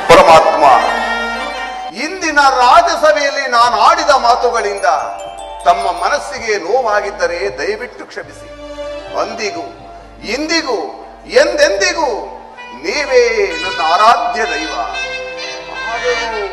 ಪರಮಾತ್ಮ, ಇಂದಿನ ರಾಜಸಭೆಯಲ್ಲಿ ನಾನು ಆಡಿದ ಮಾತುಗಳಿಂದ ತಮ್ಮ ಮನಸ್ಸಿಗೆ ನೋವಾಗಿದ್ದರೆ ದಯವಿಟ್ಟು ಕ್ಷಮಿಸಿ. ಅಂದಿಗೂ ಇಂದಿಗೂ ಎಂದೆಂದಿಗೂ ನೀವೇ ನನ್ನ ಆರಾಧ್ಯ ದೈವ. ಆದರೂ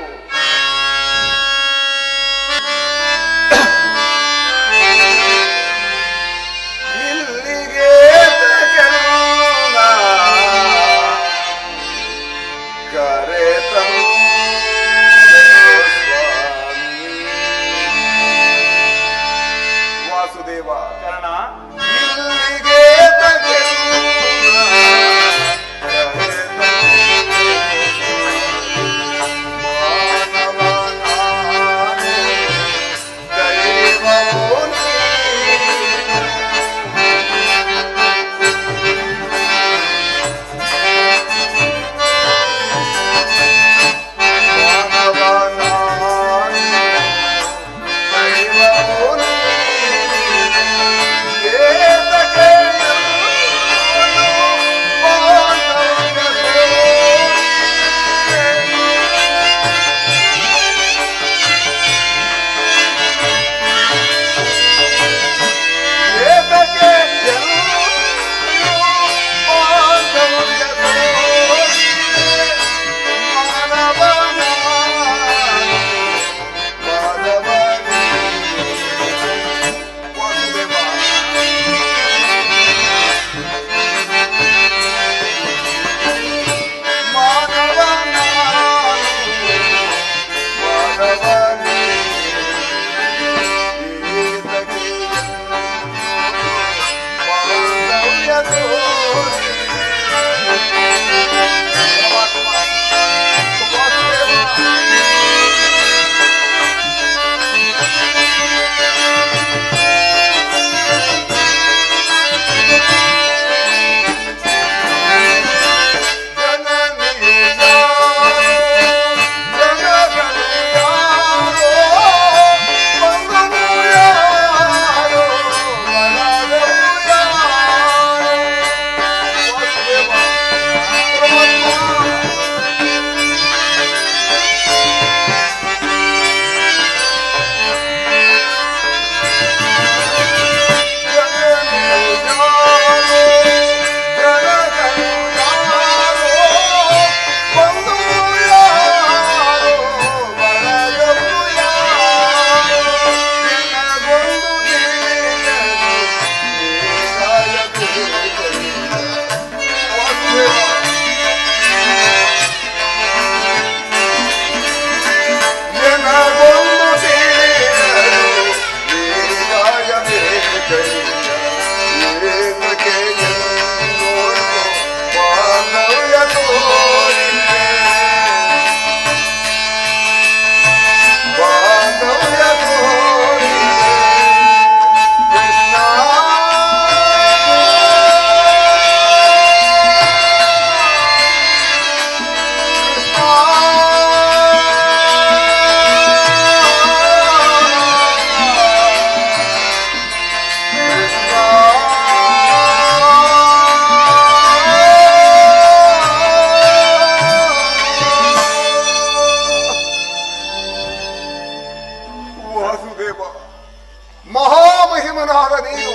ಮಹಾಮಹಿಮನಾದ ನೀನು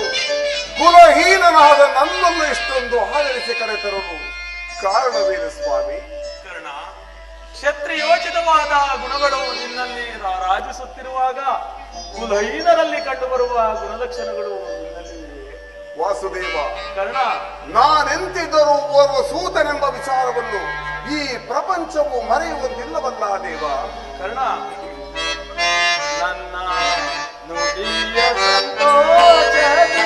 ಕುಲಹೀನನಾದ ನನ್ನನ್ನು ಇಷ್ಟೊಂದು ಆದರಿಸಿ ಕರೆತರಲು ಕಾರಣವೇನು ಸ್ವಾಮಿ? ಕರ್ಣ, ಕ್ಷತ್ರಿಯೋಚಿತವಾದ ಗುಣಗಳು ನಿನ್ನಲ್ಲಿ ರಾರಾಜಿಸುತ್ತಿರುವಾಗ ಕುಲಹೀನರಲ್ಲಿ ಕಂಡುಬರುವ ಗುಣಲಕ್ಷಣಗಳು ನಿನ್ನಲ್ಲಿವೆ. ವಾಸುದೇವ, ಕರ್ಣ, ನಾನೆಂತಿದ್ದರೂ ಓರ್ವ ಸೂತನೆಂಬ ವಿಚಾರವನ್ನು ಈ ಪ್ರಪಂಚವು ಮರೆಯುವುದಿಲ್ಲವಲ್ಲ ದೇವ. ಕರ್ಣ, ನನ್ನ ನುಡಿಯ ಸಂತೋಷದಿ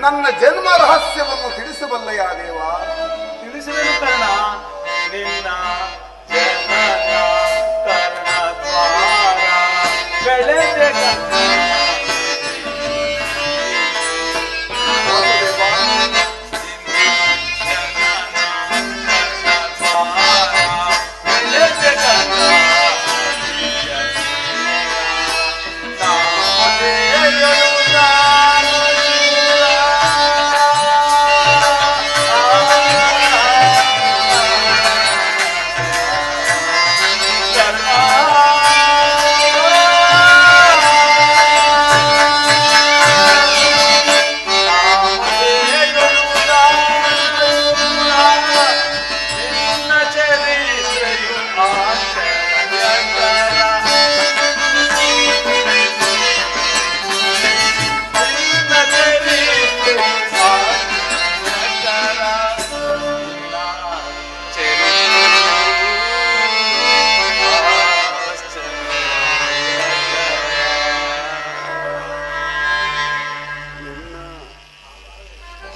ನನ್ನ ಜನ್ಮ ರಹಸ್ಯವನ್ನು ತಿಳಿಸಬಲ್ಲಯ ದೇವ? ತಿಳಿಸುವೆನು ಕರ್ಣ. ನಿನ್ನ ಜನನ ಕರ್ಣದ್ವಾರ ಬೆಳೆದೆ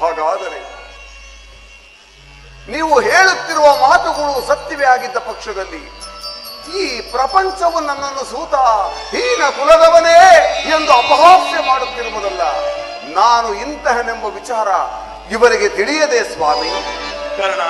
ಹಾಗಾದರೆ ನೀವು ಹೇಳುತ್ತಿರುವ ಮಾತುಗಳು ಸತ್ಯವೇ ಆಗಿದ್ದ ಪಕ್ಷದಲ್ಲಿ ಈ ಪ್ರಪಂಚವು ನನ್ನನ್ನು ಸೂತ ಹೀನ ಕುಲದವನೇ ಎಂದು ಅಪಹಾಸ್ಯ ಮಾಡುತ್ತಿರುವುದಲ್ಲ. ನಾನು ಇಂತಹನೆಂಬ ವಿಚಾರ ಇವರಿಗೆ ತಿಳಿಯದೆ ಸ್ವಾಮಿ. ಕರ್ಣ,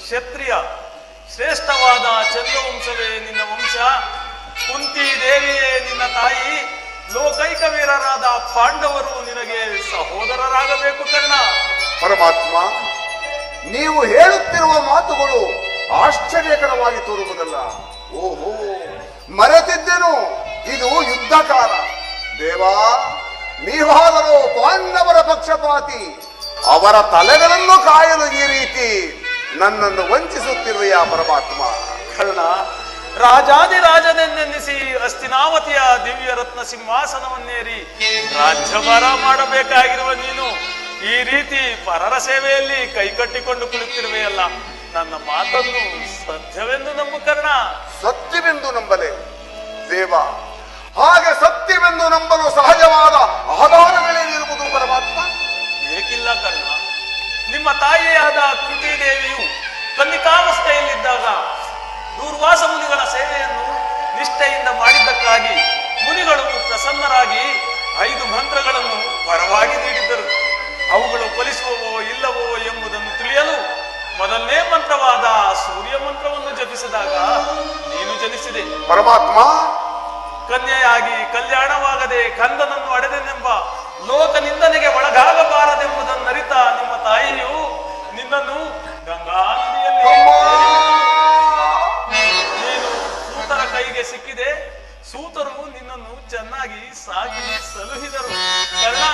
ಕ್ಷತ್ರಿಯ ಶ್ರೇಷ್ಠವಾದ ಚಂದ್ರವಂಶವೇ ನಿನ್ನ ವಂಶ. ಕುಂತಿ ದೇವಿಯೇ ನಿನ್ನ ತಾಯಿ. ಲೋಕೈಕ ವೀರರಾದ ಪಾಂಡವರು ನಿನಗೆ ಸಹೋದರರಾಗಬೇಕು ಕರ್ಣ. ಪರಮಾತ್ಮ, ನೀವು ಹೇಳುತ್ತಿರುವ ಮಾತುಗಳು ಆಶ್ಚರ್ಯಕರವಾಗಿ ತೋರುವುದಲ್ಲ. ಓಹೋ, ಮರೆತಿದ್ದೆನು, ಇದು ಯುದ್ಧಕಾಲ. ದೇವಾ, ನೀವಾದರೂ ಪಾಂಡವರ ಪಕ್ಷಪಾತಿ. ಅವರ ತಲೆಗಳನ್ನು ಕಾಯಲು ಈ ರೀತಿ ನನ್ನನ್ನು ವಂಚಿಸುತ್ತಿರುವೆಯಾ ಪರಮಾತ್ಮ? ಕರ್ಣ, ರಾಜಾದಿರಾಜನೆನ್ನೆನ್ನಿಸಿ ಹಸ್ತಿನಾವತಿಯ ದಿವ್ಯ ರತ್ನ ಸಿಂಹಾಸನವನ್ನೇರಿ ರಾಜ್ಯಭಾರ ಮಾಡಬೇಕಾಗಿರುವ ನೀನು ಈ ರೀತಿ ಪರರ ಸೇವೆಯಲ್ಲಿ ಕೈಕಟ್ಟಿಕೊಂಡು ಕುಳಿತಿರುವೆಯಲ್ಲ. ನನ್ನ ಮಾತನ್ನು ಸತ್ಯವೆಂದು ನಂಬು ಕರ್ಣ. ಸತ್ಯವೆಂದು ನಂಬಲೆ ದೇವ? ಹಾಗೆ ಸತ್ಯವೆಂದು ನಂಬಲು ಸಹಜವಾದ ಆಧಾರಗಳೇನಿರುವುದು ಪರಮಾತ್ಮ? ಏಕಿಲ್ಲ ಕರ್ಣ. ನಿಮ್ಮ ತಾಯಿಯಾದ ಕೃತಿ ದೇವಿಯು ಕನ್ನಿಕಾವಸ್ಥೆಯಲ್ಲಿದ್ದಾಗ ದೂರ್ವಾಸ ಮುನಿಗಳ ಸೇವೆಯನ್ನು ನಿಷ್ಠೆಯಿಂದ ಮಾಡಿದ್ದಕ್ಕಾಗಿ ಮುನಿಗಳು ಪ್ರಸನ್ನರಾಗಿ 5 ಮಂತ್ರಗಳನ್ನು ವರವಾಗಿ ನೀಡಿದ್ದರು. ಅವುಗಳು ಫಲಿಸುವವೋ ಇಲ್ಲವೋ ಎಂಬುದನ್ನು ತಿಳಿಯಲು ಮೊದಲನೇ ಮಂತ್ರವಾದ ಸೂರ್ಯ ಮಂತ್ರವನ್ನು ಜಪಿಸಿದಾಗ ನೀನು ಜನಿಸಿದೆ. ಪರಮಾತ್ಮ, ಕನ್ಯೆಯಾಗಿ ಕಲ್ಯಾಣವಾಗದೆ ಕಂದನನ್ನು ಅಡೆದೆನೆಂಬ ಲೋಕ ನಿಂದನೆಗೆ ಒಳಗಾಗಬಾರದೆಂಬುದನ್ನರಿತ ನಿಮ್ಮ ತಾಯಿಯು ನಿನ್ನನ್ನು ಗಂಗಾ ನದಿಯಲ್ಲಿ ನೀನು ಸೂತರ ಕೈಗೆ ಸಿಕ್ಕಿದೆ. ಸೂತರು ನಿನ್ನನ್ನು ಚೆನ್ನಾಗಿ ಸಾಕಿ ಸಲುಹಿದರು. ಕರ್ಣ,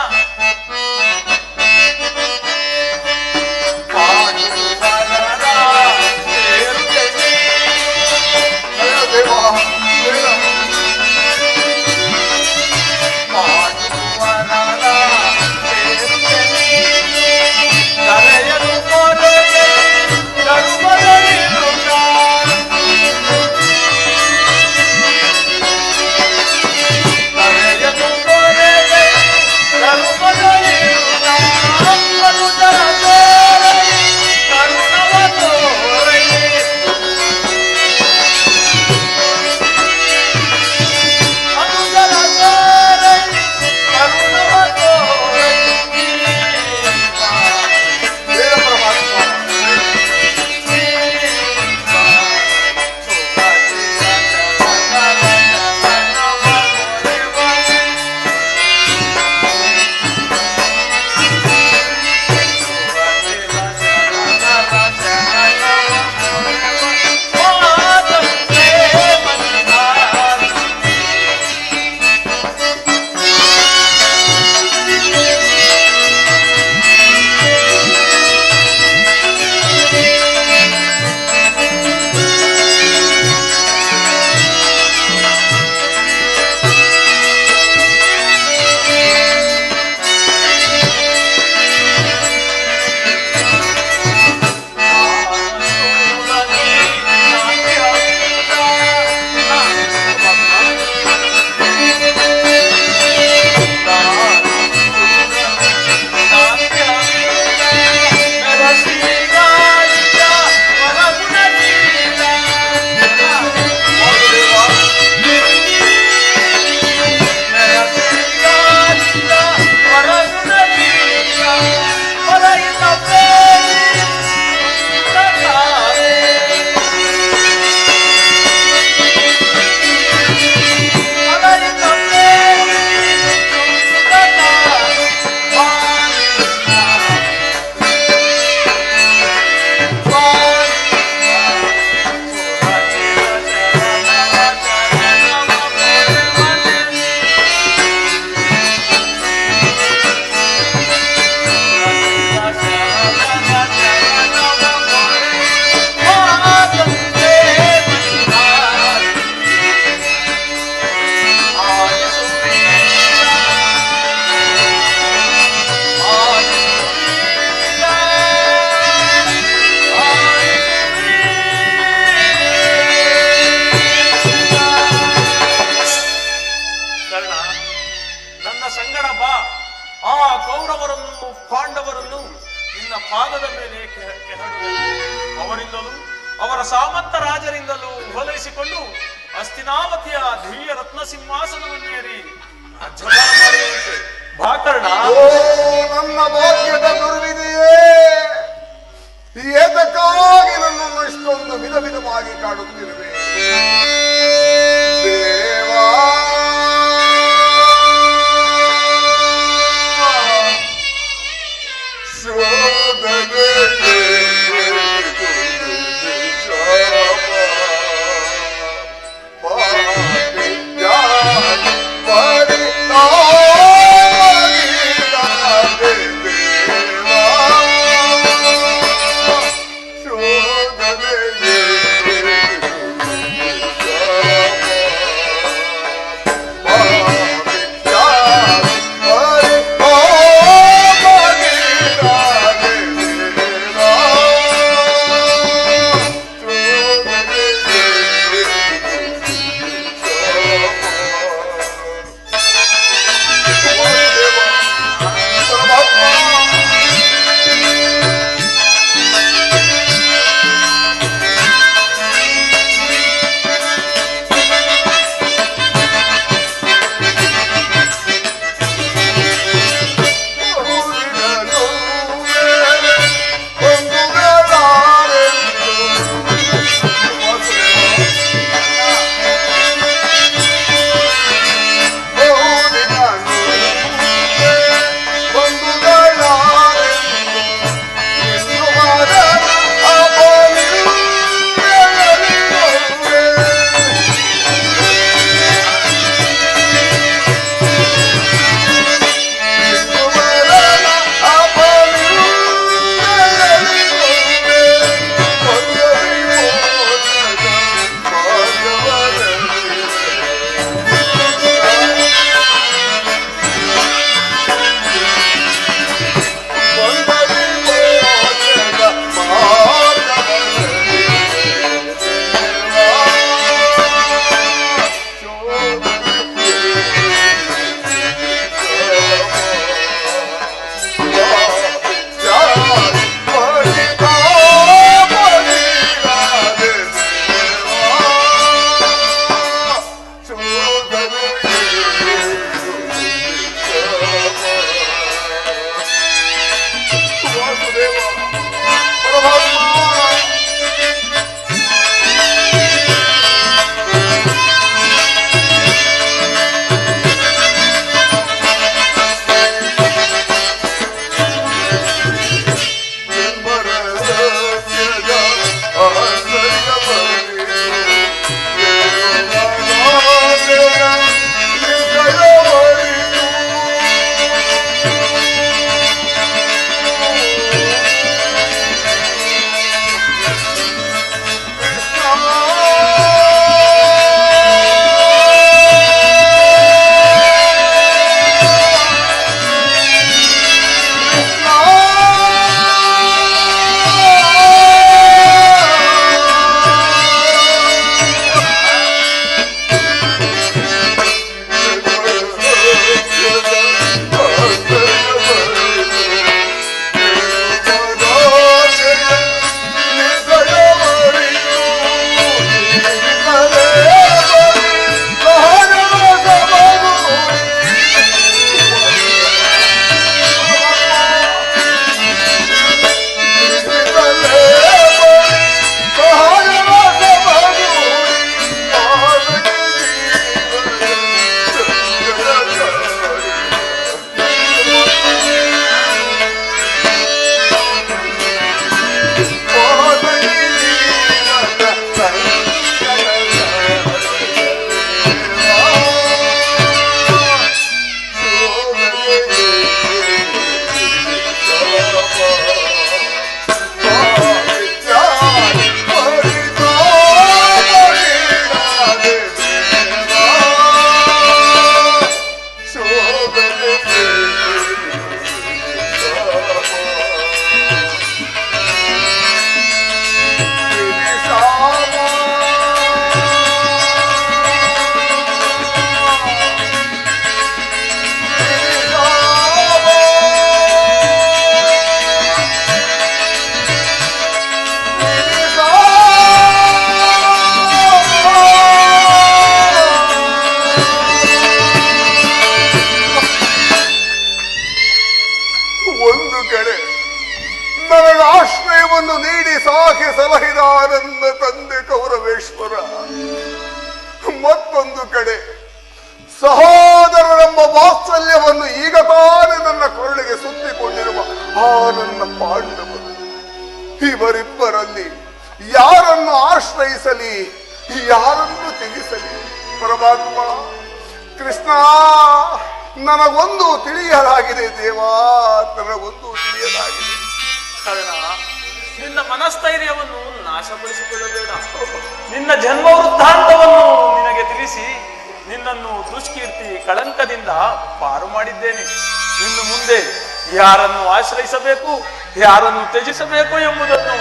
ಕೌರವರನ್ನು ಪಾಂಡವರನ್ನು ನಿನ್ನ ಪಾದದ ಮೇಲೆ ಕೆರಡುವೆ. ಅವರಿಂದಲೂ ಅವರ ಸಾಮಂತ ರಾಜರಿಂದಲೂ ಓಲೈಸಿಕೊಂಡು ಹಸ್ತಿನಾವತಿಯ ದಿವ್ಯ ರತ್ನ ಸಿಂಹಾಸನವನ್ನೇರಿ ರಾಜ್ಯಭಾರ ಮಾಡುವಂತೆ ಭಾಕರ್ಣ. ಓ ನನ್ನ ಭಾಗ್ಯದ ದುರ್ವಿಧಿಯೇ, ಏತಕ್ಕಾಗಿ ನನ್ನನ್ನು ಇಷ್ಟೊಂದು ವಿಧ ವಿಧವಾಗಿ ಕಾಡುತ್ತಿರುವೆ ದೇವಾ. ಪರಿತಾರಿದ ಒಂದು ಕಡೆ ನನಗೆ ಆಶ್ರಯವನ್ನು ನೀಡಿ ಸಾಕಿ ಸಲಹಿದ ನನ್ನ ತಂದೆ ಕೌರವೇಶ್ವರ, ಮತ್ತೊಂದು ಕಡೆ ಸಹೋದರರೆಂಬ ವಾತ್ಸಲ್ಯವನ್ನು ಈಗ ತಾನೇ ನನ್ನ ಕೊರಳಿಗೆ ಸುತ್ತಿಕೊಂಡಿರುವ ಆ ನನ್ನ ಪಾಂಡವರು, ಇವರಿಬ್ಬರಲ್ಲಿ ಯಾರನ್ನು ಆಶ್ರಯಿಸಲಿ, ಯಾರನ್ನು ತ್ಯಜಿಸಲಿ? ಪರಮಾತ್ಮ ಕೃಷ್ಣ, ನನಗೊಂದು ತಿಳಿಯಲಾಗಿದೆ ದೇವಾ, ನನಗೊಂದು ತಿಳಿಯಲಾಗಿದೆ. ಕರ್ಣ, ನಿನ್ನ ಮನಸ್ಥೈರ್ಯವನ್ನು ನಾಶಪಡಿಸಿಕೊಳ್ಳಬೇಡ. ನಿನ್ನ ಜನ್ಮ ವೃತ್ತಾಂತವನ್ನು ನಿನಗೆ ತಿಳಿಸಿ ನಿನ್ನನ್ನು ದುಷ್ಕೀರ್ತಿ ಕಳಂಕದಿಂದ ಪಾರು ಮಾಡಿದ್ದೇನೆ. ಇನ್ನು ಮುಂದೆ ಯಾರನ್ನು ಆಶ್ರಯಿಸಬೇಕು, ಯಾರನ್ನು ತ್ಯಜಿಸಬೇಕು ಎಂಬುದನ್ನು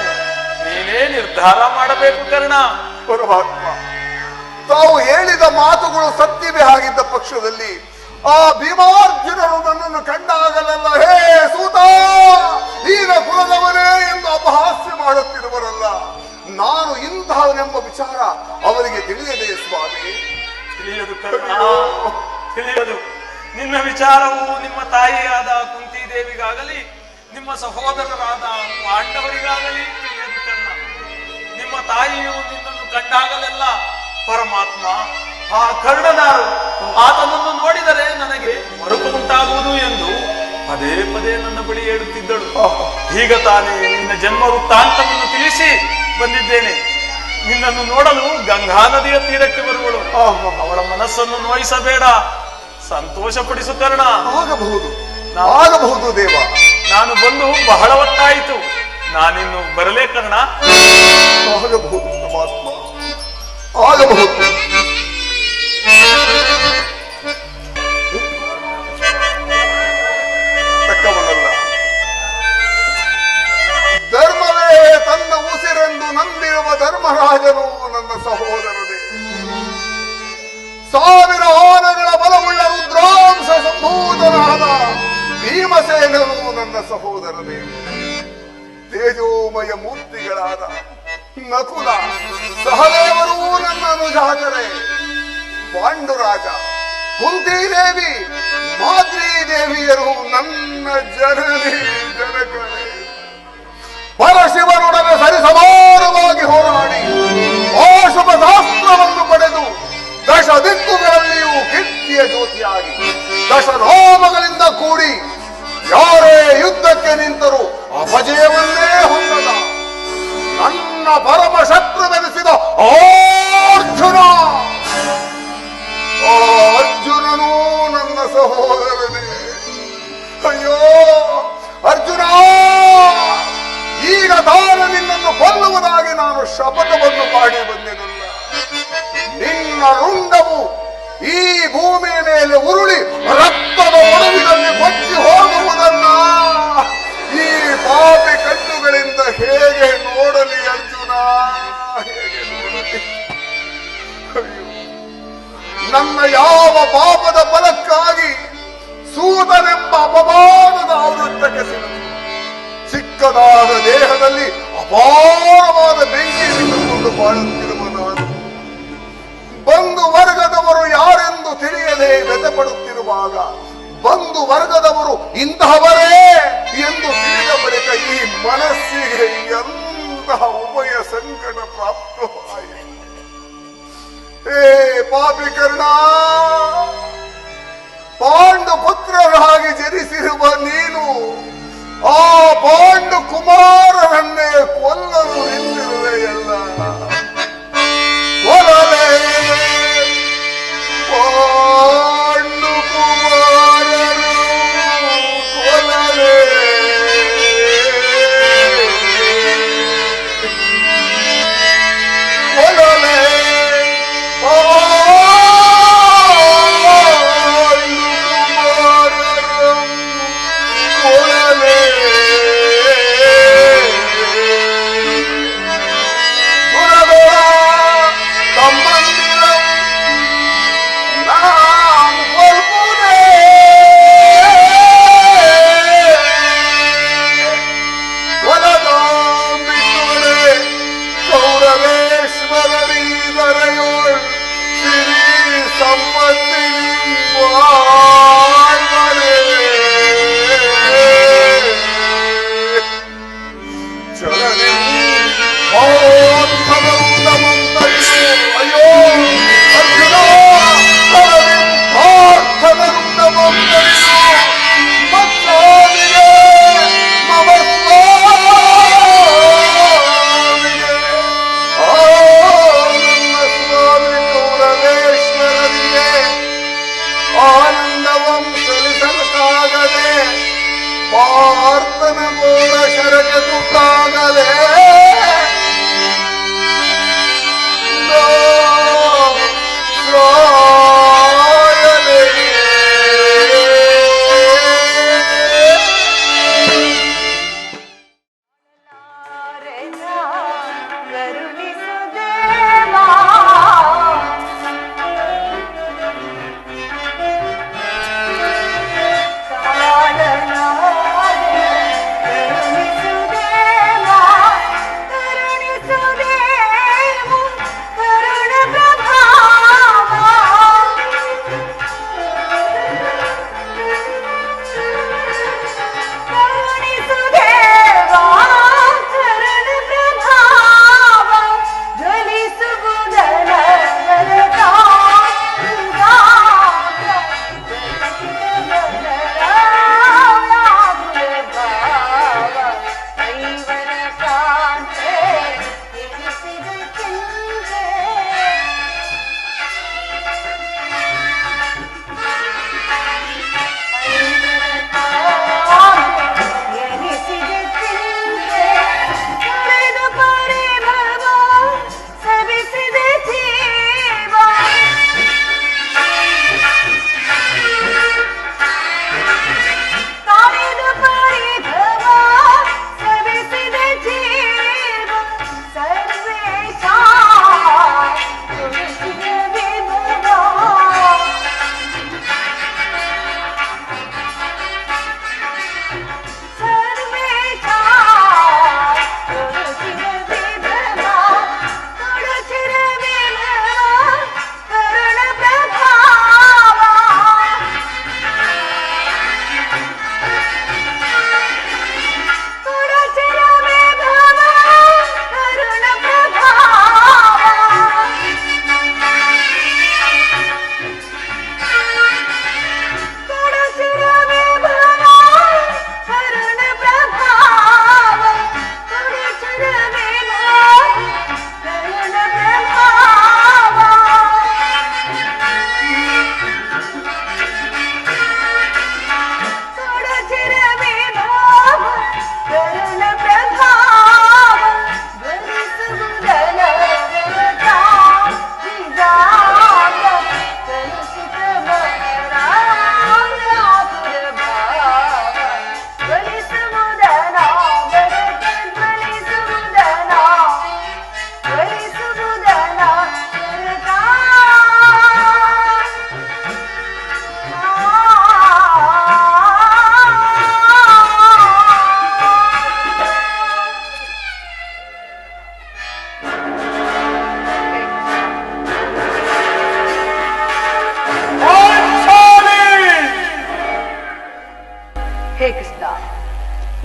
ನೀನೇ ನಿರ್ಧಾರ ಮಾಡಬೇಕು ಕರ್ಣ. ಪರಮಾತ್ಮ, ತಾವು ಹೇಳಿದ ಮಾತುಗಳು ಸತ್ಯವೇ ಆಗಿದ್ದ ಪಕ್ಷದಲ್ಲಿ ಆ ಭೀಮಾರ್ಜುನರು ನನ್ನನ್ನು ಕಂಡಾಗಲೆಲ್ಲ ಹೇ ಸೂತ, ಈಗ ಕುಲದವನೇ ಎಂದು ಅಪಹಾಸ್ಯ ಮಾಡುತ್ತಿರುವರಲ್ಲ, ನಾನು ಇಂತಹವನೆಂಬ ವಿಚಾರ ಅವರಿಗೆ ತಿಳಿಯದೆ ಸ್ವಾಮಿ. ತಿಳಿಯದು ಕರ್ಣ, ತಿಳಿಯದು. ನಿನ್ನ ವಿಚಾರವು ನಿಮ್ಮ ತಾಯಿಯಾದ ಕುಂತಿದೇವಿಗಾಗಲಿ ನಿಮ್ಮ ಸಹೋದರರಾದ ಪಾಂಡವರಿಗಾಗಲಿ ತಿಳಿಯದು ಕರ್ಣ. ನಿಮ್ಮ ತಾಯಿಯು ನಿನ್ನನ್ನು ಕಂಡಾಗಲೆಲ್ಲ ಪರಮಾತ್ಮ, ಆ ಕರ್ಣನಾರು ಆತನನ್ನು ನೋಡಿದರೆ ನನಗೆ ಮರುಕು ಉಂಟಾಗುವುದು ಎಂದು ಪದೇ ಪದೇ ನನ್ನ ಬಳಿ ಹೇಳುತ್ತಿದ್ದಳು. ಈಗ ತಾನೇ ನಿನ್ನ ಜನ್ಮ ವೃತ್ತಾಂತವನ್ನು ತಿಳಿಸಿ ಬಂದಿದ್ದೇನೆ. ನಿನ್ನನ್ನು ನೋಡಲು ಗಂಗಾ ನದಿಯ ತೀರಕ್ಕೆ ಬರುವಳು. ಅವಳ ಮನಸ್ಸನ್ನು ನೋಯಿಸಬೇಡ, ಸಂತೋಷಪಡಿಸು ಕರ್ಣ. ಆಗಬಹುದು, ಆಗಬಹುದು ದೇವ. ನಾನು ಬಂದು ಬಹಳ ಹೊತ್ತಾಯಿತು, ನಾನಿನ್ನು ಬರಲೇ ಕರ್ಣ. ಆಗಬಹುದು ಪರಮಾತ್ಮ, ಆಗಬಹುದು. ತಕ್ಕವನಲ್ಲ, ಧರ್ಮವೇ ತನ್ನ ಉಸಿರೆಂದು ನಂಬಿರುವ ಧರ್ಮರಾಜನು ನನ್ನ ಸಹೋದರನೇ. 1000 ಆನೆಗಳ ಬಲವುಳ್ಳ ರುದ್ರಾಂಶ ಸಂಭೂತನಾದ ಭೀಮಸೇನನು ನನ್ನ ಸಹೋದರನೇ. ತೇಜೋಮಯ ಮೂರ್ತಿಗಳಾದ ನಕುಲ ಸಹದೇವರೂ ನನ್ನ ಅನುಜಾತರೇ. ಪಾಂಡುರಾಜ, ಕುಂತಿದೇವಿ, ಮಾದ್ರಿ ದೇವಿಯರು ನನ್ನ ಜನನಿ ಜನಕರೇ. ಪರಶಿವನೊಡನೆ ಸರಿಸಮಾನವಾಗಿ ಹೋರಾಡಿ ಆಶುಭ ಶಾಸ್ತ್ರವನ್ನು ಪಡೆದು ದಶ ದಿಕ್ಕುಗಳಲ್ಲಿಯೂ ಕೀರ್ತಿಯ ಜ್ಯೋತಿಯಾಗಿ ದಶಧಾಮಗಳಿಂದ ಕೂಡಿ ಯಾರೇ ಯುದ್ಧಕ್ಕೆ ನಿಂತರೂ ಅಪಜಯವನ್ನೇ ಹೊಂದದ ನನ್ನ ಪರಮ ಶತ್ರುವೆನಿಸಿದ ಅರ್ಜುನ, ಅರ್ಜುನನೂ ನನ್ನ ಸಹೋದರನೇ. ಅಯ್ಯೋ ಅರ್ಜುನ, ಈಗ ತಾನು ನಿನ್ನನ್ನು ಕೊಲ್ಲುವುದಾಗಿ ನಾನು ಶಪಥವನ್ನು ಮಾಡಿ ಬಂದೆನಲ್ಲ. ನಿನ್ನ ರುಂಡವು ಈ ಭೂಮಿಯ ಮೇಲೆ ಉರುಳಿ ರಕ್ತದ ಒಡವಿನಲ್ಲಿ ಕೊಚ್ಚಿ ಹೋಗುವುದನ್ನ ಈ ಪಾಪಿ ಕಣ್ಣುಗಳಿಂದ ಹೇಗೆ ನೋಡಲಿ ಅರ್ಜುನ, ಹೇಗೆ ನೋಡಲಿ? ನನ್ನ ಯಾವ ಪಾಪದ ಫಲಕ್ಕಾಗಿ ಸೂತನೆಂಬ ಅಪಮಾನದ ಆವೃತ್ತಕ್ಕೆ ಸಿಲುಕಿ ಚಿಕ್ಕದಾದ ದೇಹದಲ್ಲಿ ಅಪಾರವಾದ ಬೆಂಕಿ ಬಿಟ್ಟುಕೊಂಡು ಬಾಳುತ್ತಿರುವ ನಾನು ಬಂಧು ವರ್ಗದವರು ಯಾರೆಂದು ತಿಳಿಯದೆ ವ್ಯಥಪಡುತ್ತಿರುವಾಗ ಬಂಧು ವರ್ಗದವರು ಇಂತಹವರೇ ಎಂದು ತಿಳಿದ ಬಳಿಕ ಈ ಮನಸ್ಸಿಗೆ ಎಂತಹ ಉಭಯ ಸಂಕಟ ಪ್ರಾಪ್ತವಾಯಿತು. ಹೇ ಪಾಪಿ ಕರ್ಣ, ಪಾಂಡು ಪುತ್ರರಾಗಿ ಜನಿಸಿರುವ ನೀನು ಆ ಪಾಂಡು ಕುಮಾರರನ್ನೇ ಕೊಲ್ಲಲು ನಿಂತಿರುವೆಯಲ್ಲ. ಕೊಲ್ಲಲೇ ಪಾಂಡು ಕುಮಾರರು, ಕೊಲ್ಲಲೇ ಕೊಲ್ಲಲೇ ಪಾಂಡು ಕುಮಾರರು, ಕೊಲ್ಲಲೇ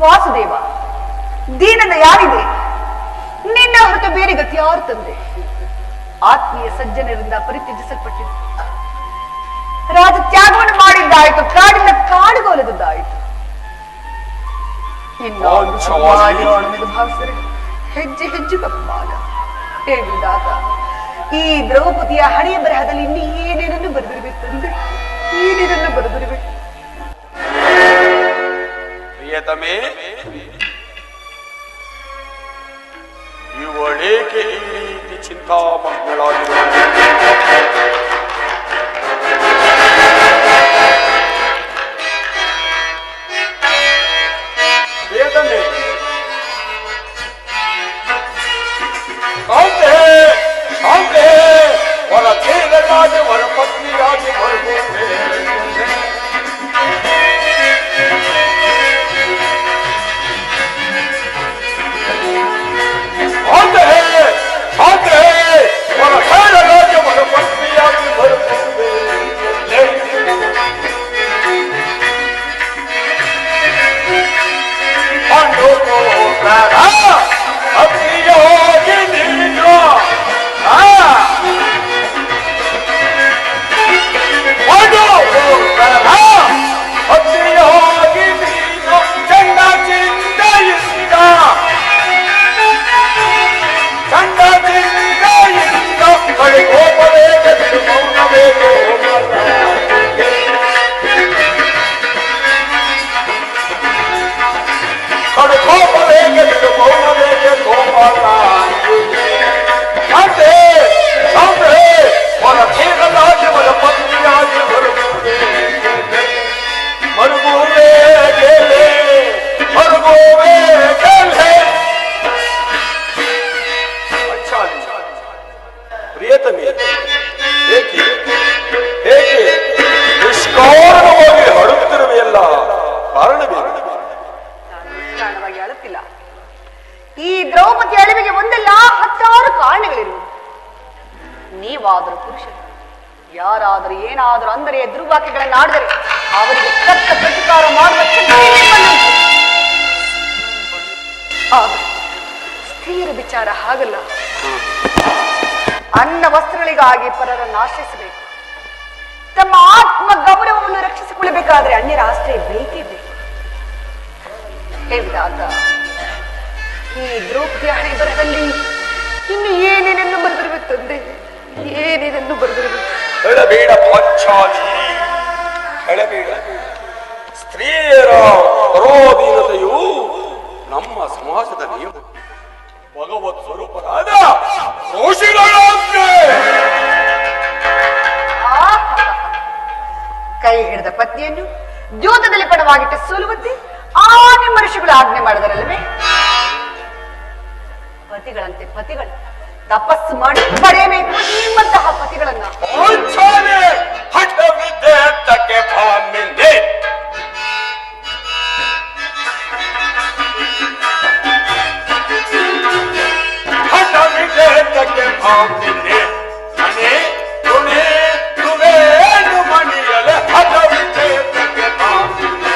ವಾಸುದೇವ, ದೀನನ ಯಾರಿದೆ? ನಿನ್ನ ಹೊರತು ಬೇರೆ ಗತಿ ಯಾರು ತಂದೆ? ಆತ್ಮೀಯ ಸಜ್ಜನರಿಂದ ಪರಿತ್ಯಜಿಸಲ್ಪಟ್ಟಿದೆ. ರಾಜ ತ್ಯಾಗವನ್ನು ಮಾಡಿದ್ದಾಯಿತು, ಕಾಡಿನ ಕಾಡುಗೋಲದಾಯಿತು. ಭಾವಿಸಿದರೆ ಹೆಜ್ಜೆ ಹೆಜ್ಜೆ ಅಪಮಾನ. ಹೇಳಿದಾಗ ಈ ದ್ರೌಪದಿಯ ಹಣೆಯ ಬರಹದಲ್ಲಿ ಇನ್ನು ಏನೇನನ್ನು ಬರೆದಿರಬೇಕು ತಂದೆ, ಏನೇನನ್ನು ಬರೆದಿರಬೇಕು? ಪ್ರಿಯತಮೇ, ಇವಳೇಕೆ ಈ ರೀತಿ ಚಿಂತಾಮಗ್ನಳಾಗಿರುವುದು? ಪ್ರಿಯತಮೇ, ಶಾಂತೆ ಶಾಂತೆ, ಹೊರ ಛೇದನಾಗಿ ಹೊರ ಪತ್ನಿಯಾಗಿ ಬರುತ್ತೇನೆ. ಪ್ರಿಯತಮೇ, ಏಕೆ ಏಕೆ ನಿಷ್ಕಾರಣವಾಗಿ ಅಳುತ್ತಿರುವೆಯಲ್ಲ? ಕಾರಣವೇನು? ನಿಷ್ಕಾರಣವಾಗಿ ಅಳುತ್ತಿಲ್ಲ. ಈ ದ್ರೌಪದಿ ಅಳಿವಿಗೆ ಒಂದಲ್ಲ ಹತ್ತಾರು ಕಾರಣಗಳಿರುವುದು. ನೀವಾದರೂ ಪುರುಷರು, ಯಾರಾದರೂ ಏನಾದರೂ ಅಂದರೆ ದುರ್ವಾಕ್ಯಗಳನ್ನಾಡಿದರೆ ಅವರಿಗೆ ತಕ್ಕ ಪ್ರತಿಕಾರ ಮಾಡುವ ಸ್ತ್ರೀಯರ ವಿಚಾರ ಹಾಗಲ್ಲ. ಅನ್ನ ವಸ್ತ್ರಗಳಿಗಾಗಿ ಪರರನ್ನು ಆಶ್ರಯಿಸಬೇಕು. ತಮ್ಮ ಆತ್ಮ ಗೌರವವನ್ನು ರಕ್ಷಿಸಿಕೊಳ್ಳಬೇಕಾದ್ರೆ ಅನ್ಯರ ಆಶ್ರಯ ಬೇಕೇ ಬೇಕು. ಹೇಳಿದಾಗ ಈ ದ್ರೌಪದಿ ಹಣೆ ಬರದಲ್ಲಿ ಇನ್ನು ಏನೇನನ್ನು ಬರೆದಿರಬೇಕು ತಂದೆ, ಏನೇನನ್ನು ಬರೆದಿರಬೇಕು? ಹೇಳಬೇಡ ಪಾಂಚಾಲಿ, ಹೇಳಬೇಡ. ಸ್ತ್ರೀಯರ ಪರೋಧೀನತೆಯು ನಮ್ಮ ಸಮಾಜದ ನಿಯಮ. ಭಗವತ್ ಸ್ವರೂಪರಾದ ಋಷಿಗಳಾಜ್ಞೆ. ಕೈ ಹಿಡಿದ ಪತ್ನಿಯನ್ನು ದ್ಯೂತದಲ್ಲಿ ಪಣವಾಗಿಟ್ಟ ಸೋಲುವಂತೆ ಆ ನಿಮ್ಮ ಋಷಿಗಳು ಆಜ್ಞೆ ಮಾಡಿದರಲ್ಲವೇ? ಪತಿಗಳಂತೆ ಪತಿಗಳು ತಪಸ್ಸು ಮಾಡಿ ಪಡೆಯಬೇಕು ನಿಮ್ಮಂತಹ ಪತಿಗಳನ್ನ. ಹಠವಿದ್ದೆ ತಕ್ಕೆ ಭಾಮಿಂದೆ, ಹಠವಿದ್ದೆ ತಕ್ಕೆ ಭಾಮಿಂದೆ, ಮನೆ ತುಣೆ ತುವೇನು ಮಣಿಯಲೆ ಹಠವಿದ್ದೆ ತಕ್ಕೆ ಭಾಮಿಂದೆ.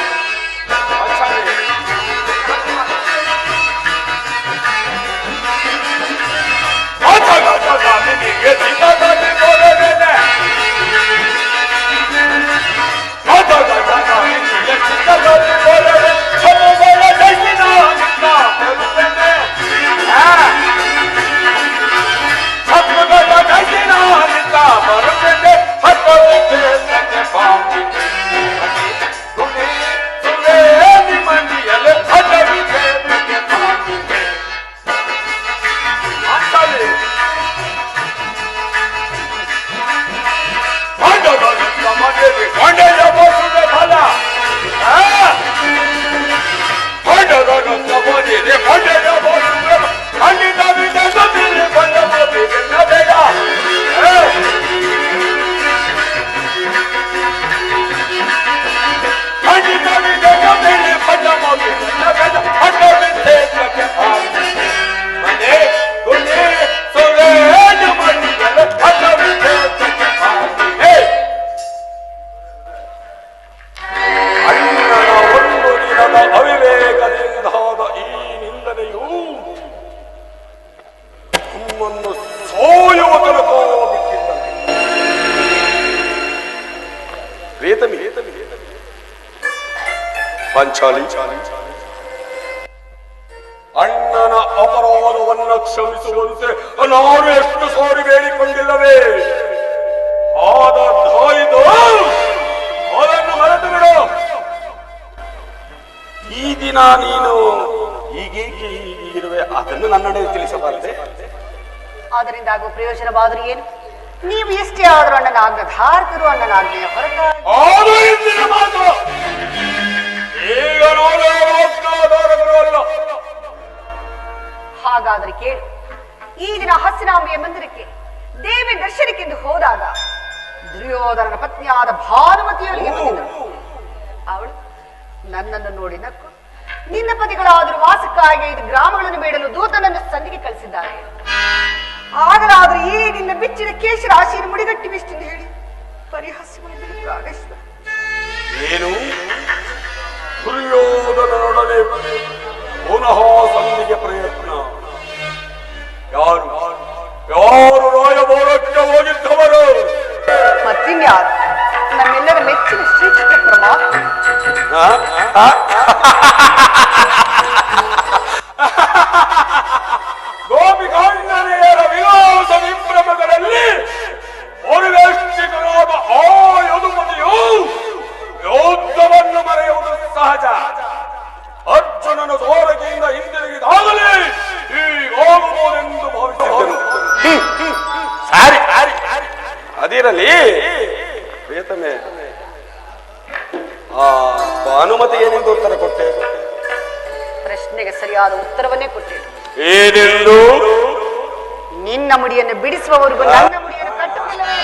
ಪಾಂಚಾಲಿ, ಅಣ್ಣನ ಅಪರಾಧವನ್ನ ಕ್ಷಮಿಸುವಂತೆ ನಾನು ಎಷ್ಟು ಸಾರಿ ಬೇಡಿಕೊಂಡಿಲ್ಲವೇ? ಆದದ್ದಾಯಿತು, ಅದನ್ನು ಮರೆತು ಬಿಡು. ಈ ದಿನ ನೀನು ಈಗೇಕೆ ಹೀಗಿರುವೆ ಅದನ್ನು ನನ್ನಡೆ ತಿಳಿಸಬಾರದೆ? ಅದರಿಂದ ಆಗುವ ಪ್ರಯೋಜನವಾದರೂ ಏನು? ನೀವು ಎಷ್ಟೇ ಆದರೂ ಅಣ್ಣನ ಆಜ್ಞಾಧಾರಕರು, ಅಣ್ಣನ ಆಜ್ಞೆಯ ಹೊರತ ಮಾತು ಈಗ ಆಜ್ಞಾಧಾರಕರು ಅಲ್ಲ. ಹಾಗಾದ್ರೆ ಕೇಳು, ಈ ದಿನ ಹಸ್ತಿನಾಂಬೆಯ ಮಂದಿರಕ್ಕೆ ದೇವಿ ದರ್ಶನಕ್ಕೆಂದು ಹೋದಾಗ ದುರ್ಯೋಧನನ ಪತ್ನಿಯಾದ ಭಾನುಮತಿಯೊಳಗೆ ಬಂದಿದ್ದಳು. ಅವಳು ನನ್ನನ್ನು ನೋಡಿ ನಕ್ಕು, ನಿನ್ನ ಪತಿಗಳಾದರೂ ವಾಸಕ್ಕಾಗಿ 5 ಗ್ರಾಮಗಳನ್ನು ಬೇಡಲು ದೂತನನ್ನು ಸಂಧಿಗೆ ಕಳಿಸಿದ್ದಾರೆ. ಆಗಲಾದರೂ ಈ ನಿನ್ನ ಬಿಚ್ಚಿನ ಕೇಶರಾಶಿಯನ್ನು ಮುಡಿಗಟ್ಟಿವೆಷ್ಟೆಂದು ಹೇಳಿ ಪರಿಹಾಸ ಮಾಡಿದರು ಪ್ರಾಣೇಶ್ವರ. ಏನು ದುರ್ಯೋಧನನೊಡನೆ ಪುನಃ ಸಂಧಿಗೆ ಪ್ರಯತ್ನ? ಯಾರು ಯಾರು ರಾಯಭಾರಕ್ಕೆ ಹೋಗಿದ್ದವರು? ಮತ್ತಿನ್ಯಾರು? ನಮ್ಮೆಲ್ಲರ ಮೆಚ್ಚಿನ ಶ್ರೀಕೃಷ್ಣ ಪರಮಾತ್ಮ. ಗೋಪಿಕಾಂಡನೆಯರ ವಿಲಾಸ ವಿಭ್ರಮಗಳಲ್ಲಿ ಪರಿವೇಷ್ಟಿತನಾದ ಆ ಯದುಮತಿಯು ಯೋಧವನ್ನು ಮರೆಯುವುದು ಸಹಜ. ಅರ್ಜುನನ ಸೋರಗಿಯಿಂದ ಹಿಂದಿರುಗಿದಾಗಲೇ ಹೀಗಾಗುವುದೆಂದು ಭಾವಿಸಿದ್ದನು. ಸಾರಿ ಅದಿರಲಿ ಪ್ರಿಯತಮೆ, ಆ ಭಾನುಮತಿಗೆ ಏನೆಂದು ಉತ್ತರ ಕೊಟ್ಟೆ? ಪ್ರಶ್ನೆಗೆ ಸರಿಯಾದ ಉತ್ತರವನ್ನೇ ಕೊಟ್ಟೆ. ಏನೆಂದು? ನಿನ್ನ ಮುಡಿಯನ್ನು ಬಿಡಿಸುವವರೆಗೂ ನನ್ನ ಮುಡಿಯನ್ನು ಕಟ್ಟುವುದಿಲ್ಲವೇ?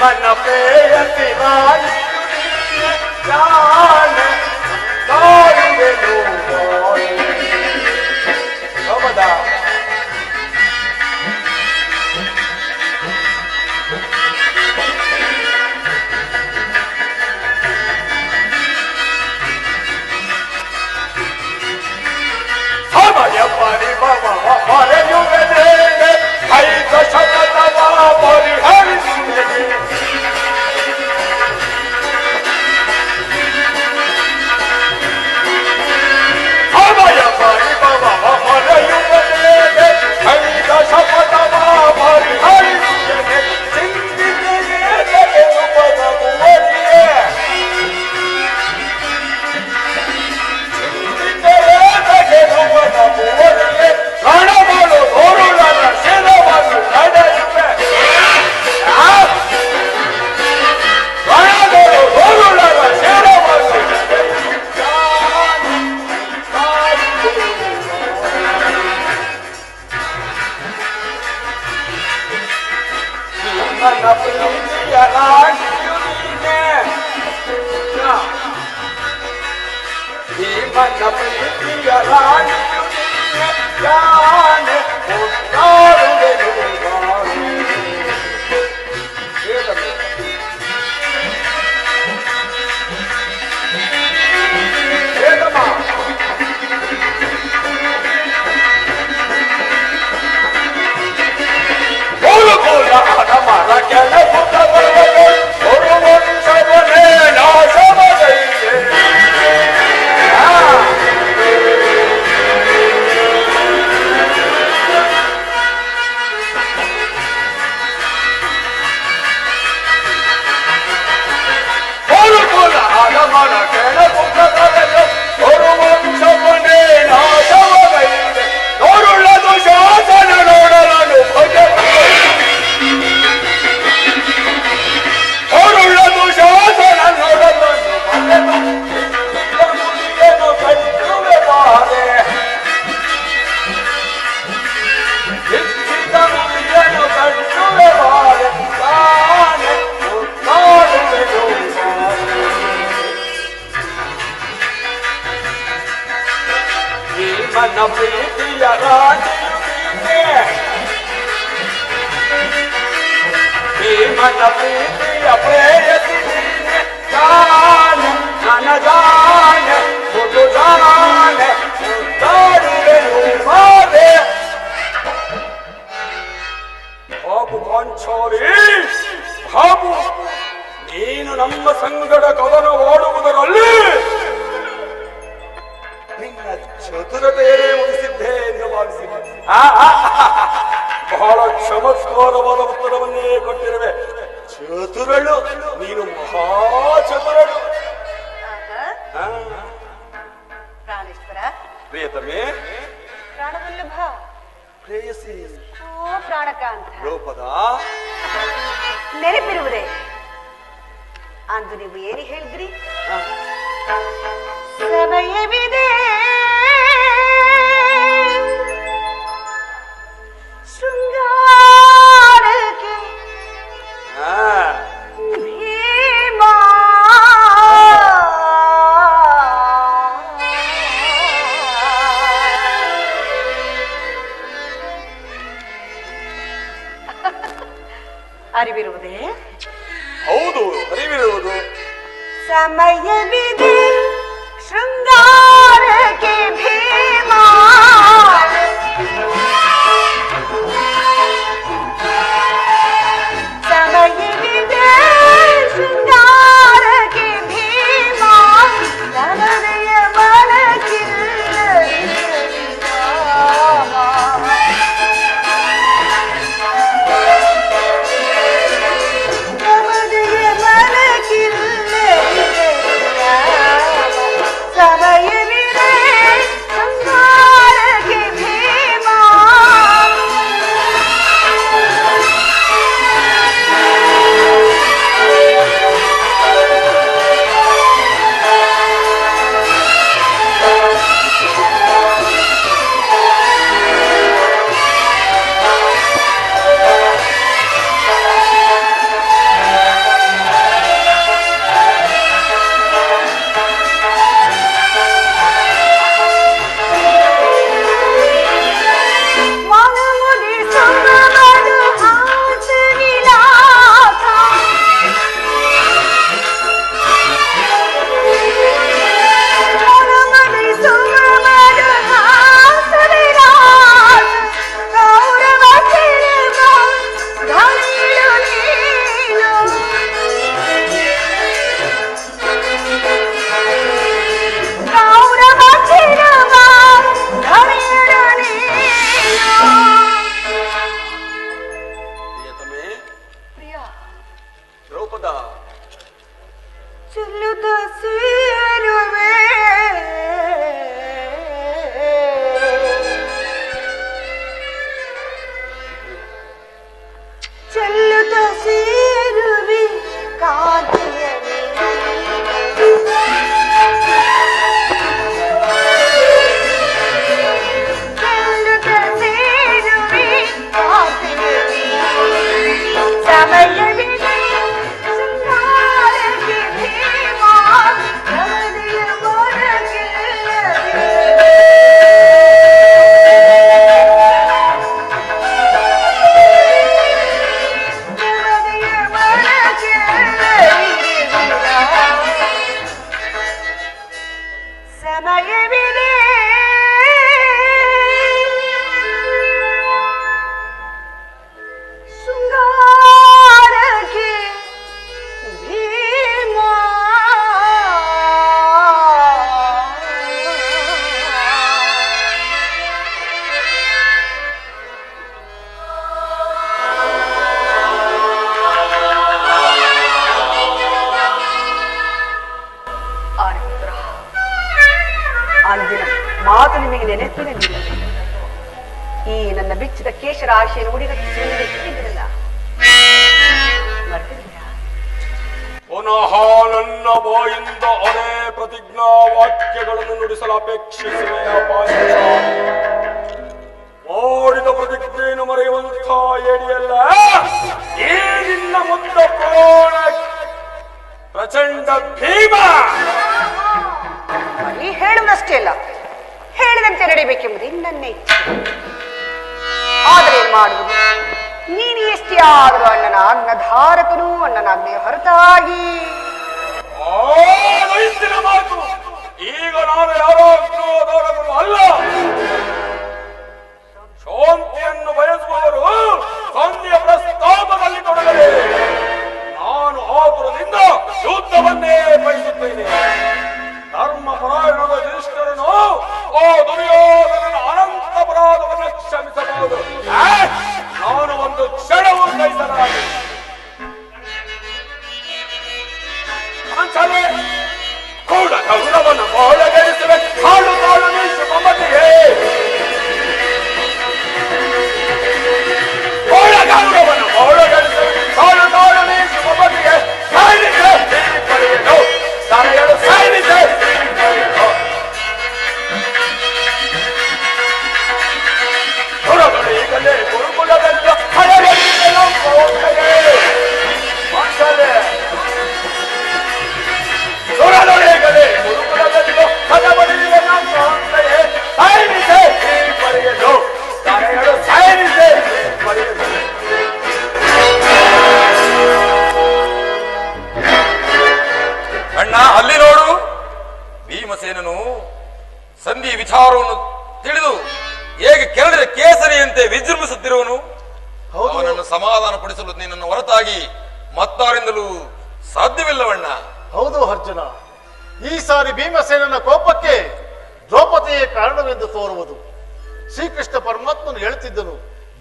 मन प्रेयसी रानी जान तारुगे लोगों समझा हमारे पारी बाबा हमारे युगे देंगे भाई तो शब्द बाबा हरि सुनेंगे ಭೀಮನ ಪ್ರೀತಿಯ ರಾಣಿಯು ನೀನೆ ಭೀಮನ ಪ್ರೀತಿಯ ಪ್ರೇಯಸಿ ನೀನೆ ಜಾನೆ ನನ್ನ ಜಾನೆ ಮುದು ಜಾನೆ ಮುದ್ದಾಡುವೆನು ಮಾದೆ ಬಾಬು ಪಾಂಚಾಲಿ ಬಾಬು ನೀನು ನಮ್ಮ ಸಂಗಡ ಕದನವಾಡುವುದರಲ್ಲಿ ನಿನ್ನ ಚತುರತೆಯೇ ಮುಗಿಸಿದ್ದೆ ಎಂದು ಭಾವಿಸಿದೆ ಬಹಳ ಚಮತ್ಕಾರವಾದ ಉತ್ತರವನ್ನೇ ಕೊಟ್ಟಿರುವೆ ಚತುರಳು ನೀನು ಮಹಾ ಚತುರಳು ಪ್ರಾಣೇಶ್ವರ ಪ್ರಿಯತಮೆ ಪ್ರಾಣವಲ್ಲಭ ಪ್ರೇಯಸಿ ಓ ಪ್ರಾಣಕಾಂತ ಲೋಪದ ನೆನಪಿರುವುದೇ ಅಂದು ನೀವು ಏನು ಹೇಳಿದ್ರಿ ಸಮಯವಿದೆ ಶೃಂಗಾರಕ್ಕೆ ಭೀಮಾ ಅರಿವಿರುವುದೇ ಹೌದು ಅರಿವಿರುವುದು ಸಮಯವಿದೆ ಶೃಂಗಾರಕ್ಕೆ ಭೀಮಾ ಸಮಯವಿದೆ ಶೃಂಗಾರಕ್ಕೆ ಭೀಮಾ ನನ್ನದೆಯ ಮನಕ್ಕಿಲ್ಲ ಸಮಯವಿದೆ ಸಂಸಾರಕ್ಕೆ ಭೀಮಾ ಮಾತು ನಿಮಗೆ ನೆನಪಿನಲ್ಲಿ ಈ ನನ್ನ ಬಿಚ್ಚಿದ ಕೇಶರಾಶಿಯನ್ನು ಉಡಿಗಟ್ಟಿಸಿರಲ್ಲ ಪುನಃ ನನ್ನ ಬಾಯಿಂದ ಅದೇ ಪ್ರತಿಜ್ಞಾ ವಾಕ್ಯಗಳನ್ನು ನುಡಿಸಲು ಅಪೇಕ್ಷಿಸುವೆ. ಮಾಡಿದ ಪ್ರತಿಜ್ಞೆಯನ್ನು ಮರೆಯುವಂಥ ಏಡಿಯಲ್ಲ ಈ ನಿನ್ನ ಮುಂದೆ ಪ್ರಚಂಡ ಭೀಮ. ಹೇಳುವುದಷ್ಟೇ ಅಲ್ಲ, ಹೇಳಿದಂತೆ ನಡೀಬೇಕೆಂಬುದು ನನ್ನ ಇಚ್ಛೆ. ಆದರೆ ಏನು ಮಾಡುವುದು, ನೀನು ಎಷ್ಟೇ ಆದರೂ ಅಣ್ಣನ ಅನ್ನಧಾರಕನು, ಅಣ್ಣನಾಜ್ಞೆಯ ಹೊರತಾಗಿ. ಮಾತು ಈಗ ನಾನು ಯಾರೋ ಧಾರಕರು ಅಲ್ಲ. ಶಾಂತಿಯನ್ನು ಬಯಸುವವರು ಸಂಧಿಯ ಪ್ರಸ್ತಾಪದಲ್ಲಿ ತೊಡಗಲಿ. ನಾನು ಆತುರದಿಂದ ಯುದ್ಧವನ್ನೇ ಬಯಸುತ್ತೇನೆ. ಧರ್ಮಪರಾಯಣದ ಯುಧಿಷ್ಠಿರನು ಓ ದುರ್ಯೋಧನನ ಅನಂತ ಅಪರಾಧವನ್ನು ಕ್ಷಮಿಸಬಹುದು. ನಾನು ಒಂದು ಕ್ಷಣವೂ ಸಹಿಸಲಾರೆ. ಕೂಡ ಗೌರವವನ್ನು ಬಾಳಗಡಿಸುವೆ. ಹಾಳು ತಾಳು ಮೀಸು ಮಮತೆಯೇ ಗೌರವವನ್ನು ಬಾಳಗಡಿಸುವೆ. ತಾಳು ತಾಳು ಮೀಸು ಮಮತೆಯೇ ಸಾಯಿನಿದೆ ಪಡೆಯಲು ತಲೆಯಲು ಸಾಯಿನಿದೆ ಹೊರಗಡೆಗಲೇ ಗುರುಕುಲದಲ್ಲಿ ಹಳೆಯ ಮಕ್ಕಳೇ ಹೊರಗಡೆಗಲೇ ಗುರುಕುಲದಲ್ಲಿ ಹದಬಡಿಗೆ ನಮ್ಮಂತೆಯೇ ಸಾಯಿನಿದೆ ಪಡೆಯಲು ತಲೆಯಲು ಸಾಯಿನಿದೆ ಪಡೆಯಲು. ಅಣ್ಣ ಅಲ್ಲಿ ನೋಡು, ಭೀಮಸೇನನು ಸಂಧಿ ವಿಚಾರವನ್ನು ತಿಳಿದು ಹೇಗೆ ಕೆರಳಿದ ಕೇಸರಿಯಂತೆ ವಿಜೃಂಭಿಸುತ್ತಿರುವನು. ಅವನನ್ನು ಸಮಾಧಾನ ಪಡಿಸಲು ನಿನ್ನನ್ನು ಹೊರತಾಗಿ ಮತ್ತಾರಿಂದಲೂ ಸಾಧ್ಯವಿಲ್ಲವಣ್ಣ. ಹೌದು ಅರ್ಜುನ, ಈ ಸಾರಿ ಭೀಮಸೇನನ ಕೋಪಕ್ಕೆ ದ್ರೌಪದಿಯೇ ಕಾರಣವೆಂದು ತೋರುವುದು. ಶ್ರೀಕೃಷ್ಣ ಪರಮಾತ್ಮನು ಹೇಳುತ್ತಿದ್ದನು,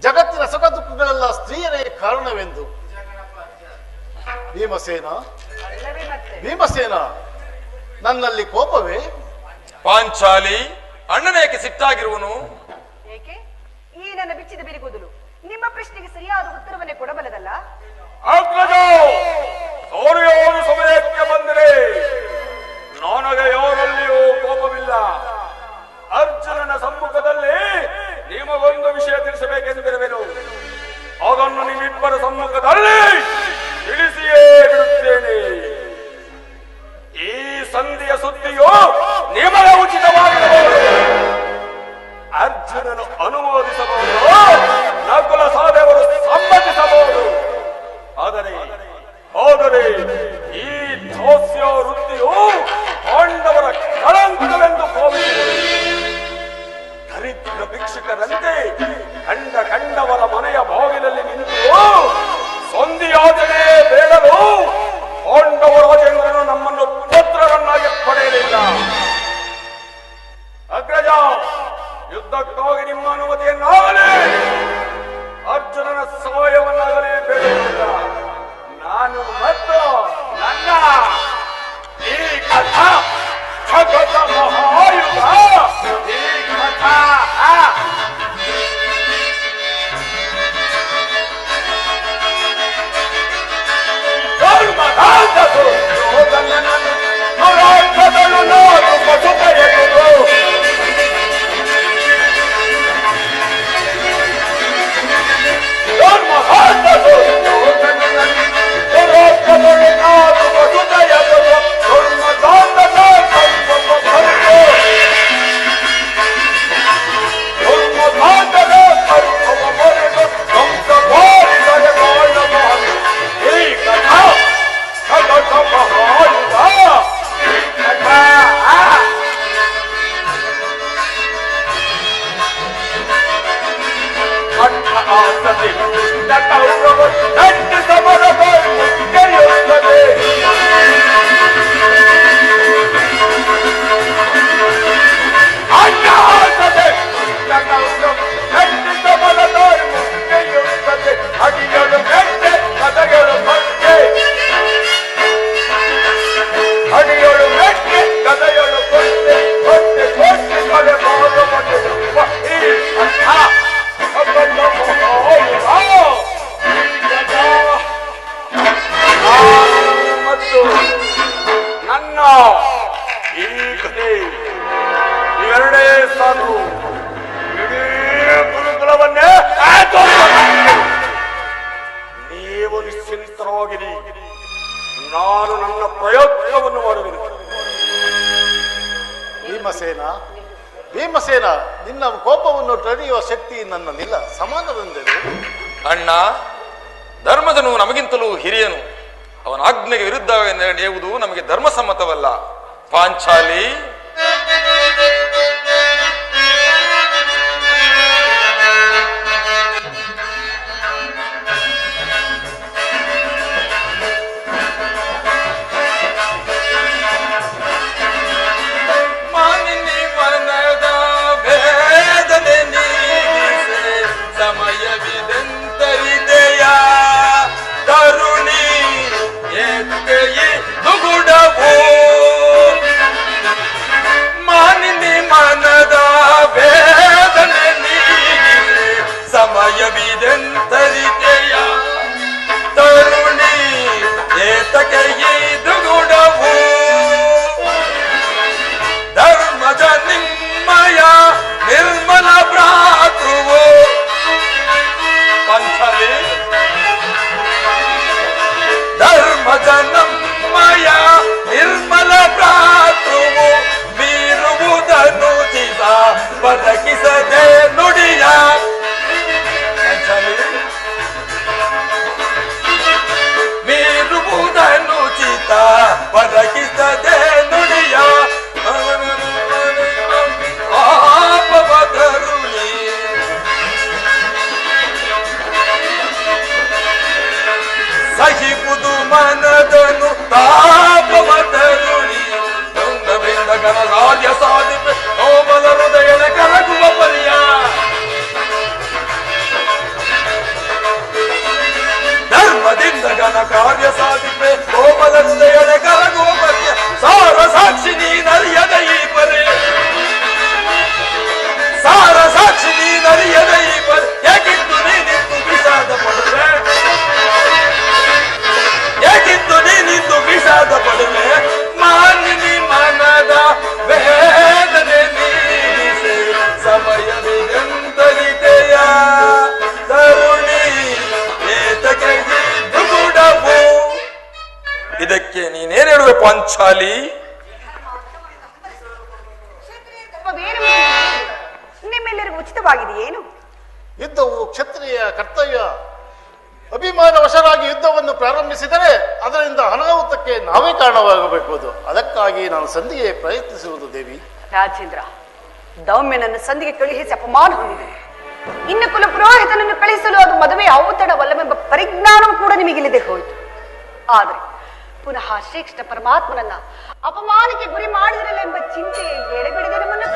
ಜಗತ್ತಿನ ಸುಖ ದುಃಖಗಳೆಲ್ಲ ಸ್ತ್ರೀಯರೇ ಕಾರಣವೆಂದು. ಭೀಮಸೇನ ನನ್ನಲ್ಲಿ ಕೋಪವೇ? ಪಾಂಚಾಲಿ ಅಣ್ಣನೇಕೆ ಸಿಟ್ಟಾಗಿರುವನು? ಏಕೆ? ಈ ನನ್ನ ಬಿಚ್ಚಿದ ಬಿರುಗುದಲು ನಿಮ್ಮ ಪ್ರಶ್ನೆಗೆ ಸರಿಯಾದ ಉತ್ತರವನ್ನೇ ಕೊಡಬಲ್ಲದಲ್ಲ. ಸೌರ್ಯವರು ಸಮಯಕ್ಕೆ ಬಂದರೆ ನನಗೆ ಯಾರಲ್ಲಿಯೂ ಕೋಪವಿಲ್ಲ. ಅರ್ಜುನನ ಸಮ್ಮುಖದಲ್ಲಿ ನಿಮಗೊಂದು ವಿಷಯ ತಿಳಿಸಬೇಕೆಂದಿರುವೆನು. ಅದನ್ನು ನಿಮ್ಮಿಬ್ಬರ ಸಮ್ಮುಖದಲ್ಲಿ ತಿಳಿಸಿಯೇ ಬಿಡುತ್ತೇನೆ. ಈ ಸಂಧಿಯ ಸುದ್ದಿಯು ನಿಮಗೆ ಉಚಿತವಾಗಿರಬಹುದು. ಅರ್ಜುನನು ಅನುಮೋದಿಸಬಹುದು, ನಕುಲ ಸಹದೇವರು ಸಮ್ಮತಿಸಬಹುದು. ಆದರೆ ಈ ದಾಸ್ಯ ವೃತ್ತಿಯು ಪಾಂಡವರ ಕಳಂಕವೆಂದು ಭಾವಿಸಿದೆ. ದರಿದ್ರ ಭಿಕ್ಷುಕರಂತೆ ಕಂಡವರ ಮನೆಯ ಬಾಗಿಲಲ್ಲಿ ನಿಂತು ಸಂಧಿಯಾಚನೆ ಬೇಡಲು ಪಾಂಡವ ರಾಜೇಂದ್ರನು ನಮ್ಮನ್ನು ಪುತ್ರರನ್ನಾಗಿ ಪಡೆಯಲಿಲ್ಲ. ಅಗ್ರಜ, ಯುದ್ಧಕ್ಕಾಗಿ ನಿಮ್ಮ ಅನುಮತಿಯನ್ನಾಗಲಿ ಅರ್ಜುನನ ಸಹಾಯವನ್ನಾಗಲಿ ಬೇಡುವುದಿಲ್ಲ. ನಾನು ಮತ್ತು ನನ್ನ ಈ ಕಥಾ ಜಗತ ಮಹಾಯುಧ, ಈ ಕಥಾ ನಾನು ನನ್ನ ಪ್ರಯತ್ನವನ್ನು ಮಾಡುವೆನು. ಭೀಮಸೇನ, ಭೀಮಸೇನ, ನಿನ್ನ ಕೋಪವನ್ನು ತಡೆಯುವ ಶಕ್ತಿ ನನ್ನಲ್ಲಿಲ್ಲ. ಸಮಾನವೆಂದರೆ ಅಣ್ಣ, ಧರ್ಮಜನು ನಮಗಿಂತಲೂ ಹಿರಿಯನು. ಅವನ ಆಜ್ಞೆಗೆ ವಿರುದ್ಧ ನಡೆಯುವುದು ನಮಗೆ ಧರ್ಮಸಮ್ಮತವಲ್ಲ. ಪಾಂಚಾಲಿ, ಸಮಯವಿದಂತರಿದೆಯ ತರುಣಿ ಎತ್ತೆಯೇ ನುಗುಡವು ಮಾನಿನಿ ಮನದ ವೇದನೆ ನೀಗಿರೆ ಸಮಯವಿದಂತರಿದೆಯ ತರುಣಿ ಏತಕೆಯೇ ನುಗುಡವು ಧರ್ಮದ ನಿಮ್ಮಯ ನಿರ್ಮಲ ಭ್ರಾತೃವು ಪಂಚಲಿ ಧರ್ಮಜನಮ್ಮಯ ನಿರ್ಮಲ ಭ್ರಾತೃವು ಮೀರುವುದನ್ನು ಚಿತ ಬದಕಿಸದೆ ನುಡಿಯ ಪಂಚಲಿ ಮೀರುವುದನ್ನು ಚಿತ ಬದಕಿಸದೆ ನುಡಿಯ ಆಪವತರುಣಿ ಸಹಿಬುದು ಮನದನು ತಾಪವತರುಣಿ ದೊಂಗವಿಂದ ಗಣರಾಜ್ಯ ಸಾಧಿಪೆ ಕೋಮಲ ಹೃದಯದ ಕರಗುವ ಪರಿಯ ಧರ್ಮದಿಂದ ಘನ ಕಾರ್ಯ ಸಾಧಿಪೆ ಕೋಮಲ ಹೃದಯದ ಕರಗುವ ಪರಿಯ ಸಾರ ಸಾಕ್ಷಿ ನೀನರಿಯದ ಈ ಪರಿ ಸಾರ ಸಾಕ್ಷಿ ನೀನರಿಯದ ಈ ಪರಿ ಯಾಕಿತ್ತು ನೀನಿತ್ತು ವಿಷಾದ ಪಡುವೆ ಯಾಕಿತ್ತು ನೀನಿತ್ತು ವಿಷಾದ ಪಡುವೆ ಮಾನಿನಿ ಮನದ ವೇದನೆ ನೀಡಿಸೆ ಸಮಯವಿದಂತರಿದೆಯ ತರುಣಿ ಏತಕ್ಕೆ ದುಗುಡವು. ಇದಕ್ಕೆ ನೀನೇನು ಹೇಳುವೆ ಪಾಂಚಾಲಿ? ನಿಮ್ಮೆಲ್ಲರಿಗೂ ಉಚಿತವಾಗಿದೆಯೇನು? ಯುದ್ಧವು ಕ್ಷತ್ರಿಯ ಕರ್ತವ್ಯ. ಅಭಿಮಾನವಶರಾಗಿ ಯುದ್ಧವನ್ನು ಪ್ರಾರಂಭಿಸಿದರೆ ಅದರಿಂದ ಅನಾಹುತಕ್ಕೆ ನಾವೇ ಕಾರಣವಾಗಬೇಕು. ಅದಕ್ಕಾಗಿ ನಾನು ಸಂಧಿಗೆ ಪ್ರಯತ್ನಿಸುವುದು ದೇವಿ. ರಾಜೇಂದ್ರ, ದೌಮ್ಯನನ್ನು ಸಂಧಿಗೆ ಕಳುಹಿಸಿ ಅಪಮಾನ ಹೊಂದಿದೆ. ಇನ್ನು ಕುಲ ಪುರೋಹಿತನನ್ನು ಕಳಿಸಲು ಅದು ಮದುವೆ ಔತಣವಲ್ಲವೆಂಬ ಪರಿಜ್ಞಾನವೂ ಕೂಡ ನಿಮಗಿಲ್ಲದೆ ಹೋಯಿತು. ಆದರೆ ಪುನಃ ಶ್ರೀಕೃಷ್ಣ ಪರಮಾತ್ಮನನ್ನ ಅಪಮಾನಕ್ಕೆ ಗುರಿ ಮಾಡಿರಲೆಂಬ ಚಿಂತೆ ಎಡೆಬಿಡದೆ ನಮ್ಮನ್ನು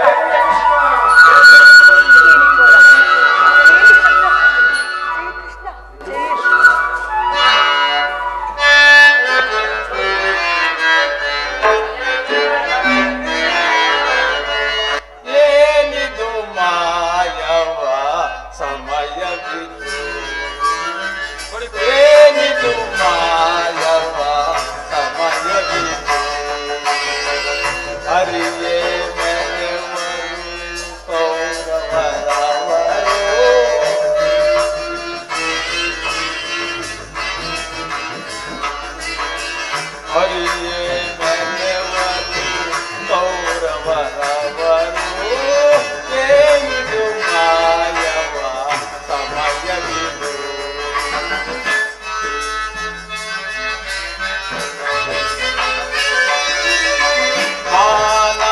ಏನಿದು ಮಾಯವ ಸಮಯವಿದು ಏನಿದು ಮಾಯವ ಸಮಯವಿದು ಹರಿಯೇ ಮೆರೆವರು ಕೌರವರವರು ಹರಿಯೇ ಮೆರೆವರು ಕೌರವರವರು ಏನಿದು ಮಾಯವ ಸಮಯವಿದು ಕಾಲ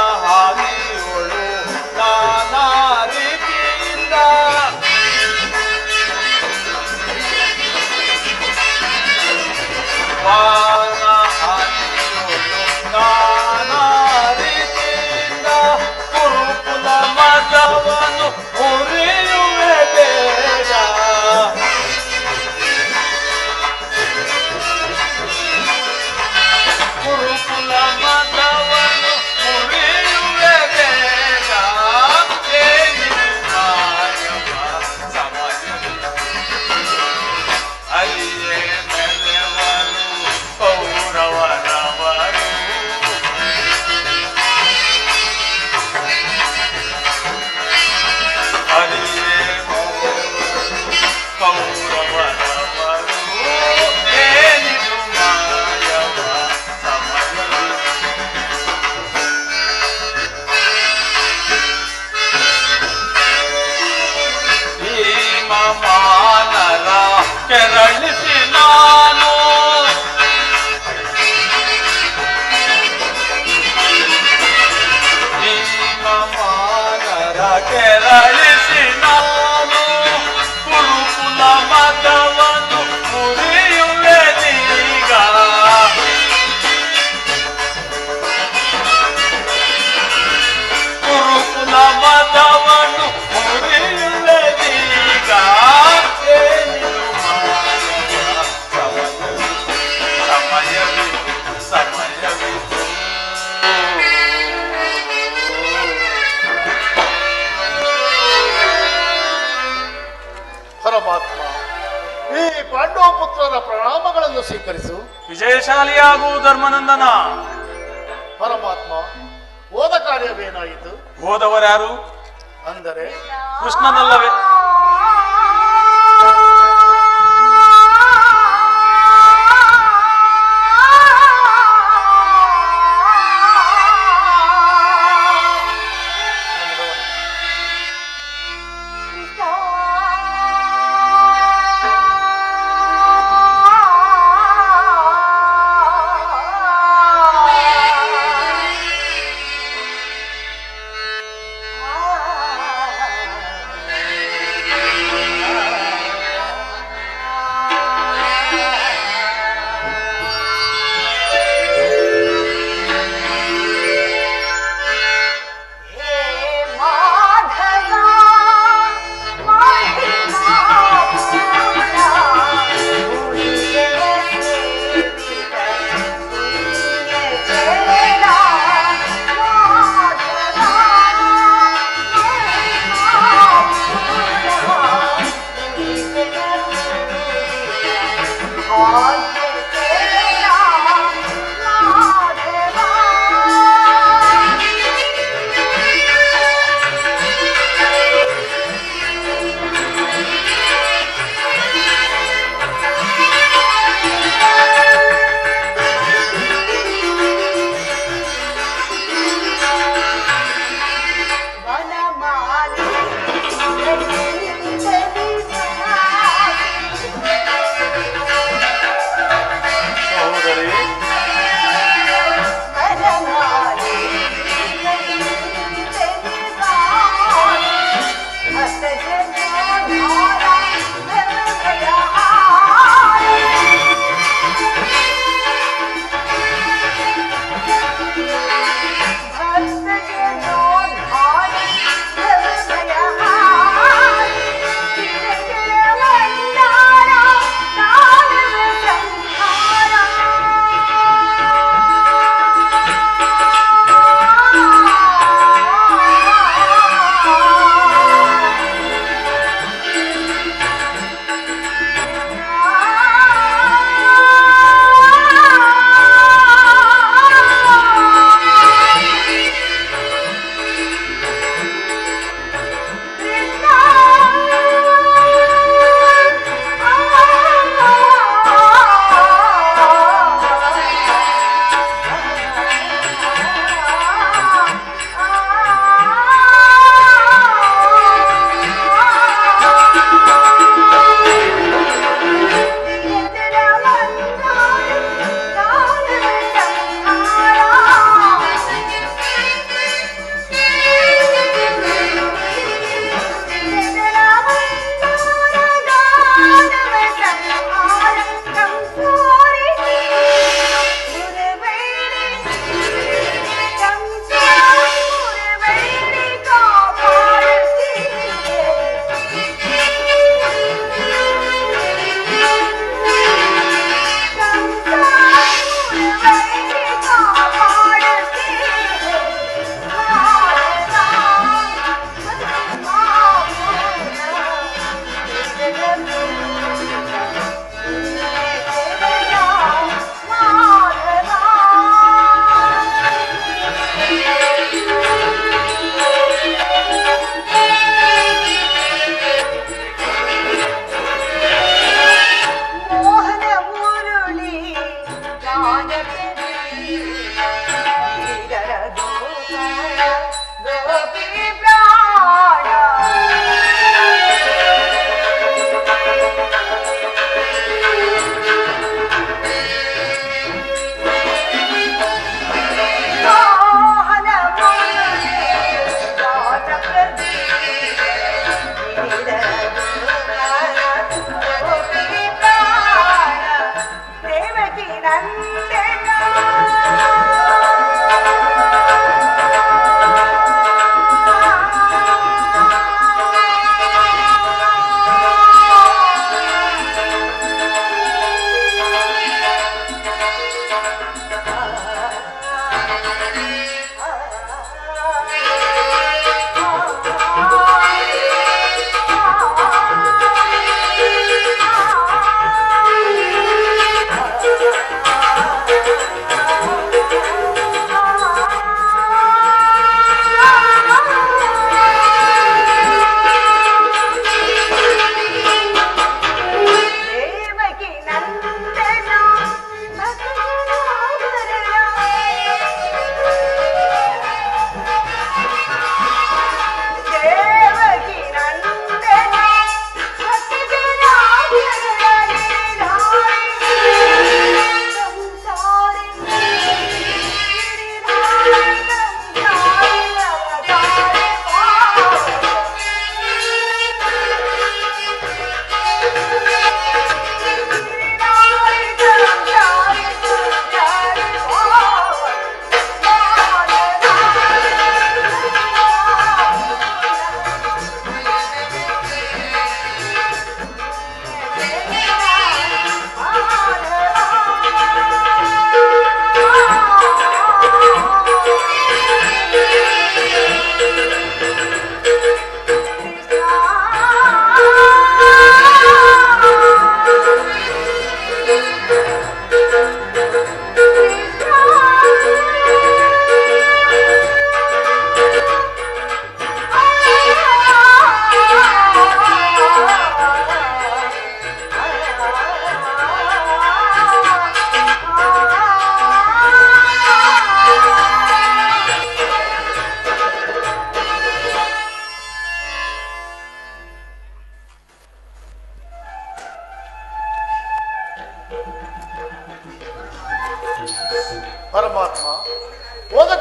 ಕೆರಳಿಸಿ ನಾನು ಕುರುಕುಲ ಮತವನ್ನು ಮುರಿಯುವೆನೀಗ. ಕುರುಕುಲ ಮತವನ್ನು ಮುರಿಯುವೆನೀಗ. ಏನಿದು ಮಾಯವ ಸಮಯವಿದು ಸಮಯವಿದು. ಪರಮಾತ್ಮ, ಈ ಪಾಂಡವ ಪುತ್ರರ ಪ್ರಣಾಮಗಳನ್ನು ಸ್ವೀಕರಿಸು. ವಿಜಯಶಾಲಿಯಾಗು ಧರ್ಮನಂದನ. ಪರಮಾತ್ಮ, ಹೋದ ಕಾರ್ಯವೇನಾಯಿತು? ಹೋದವರ್ಯಾರು? ಅಂದರೆ ಕೃಷ್ಣನಲ್ಲವೇ?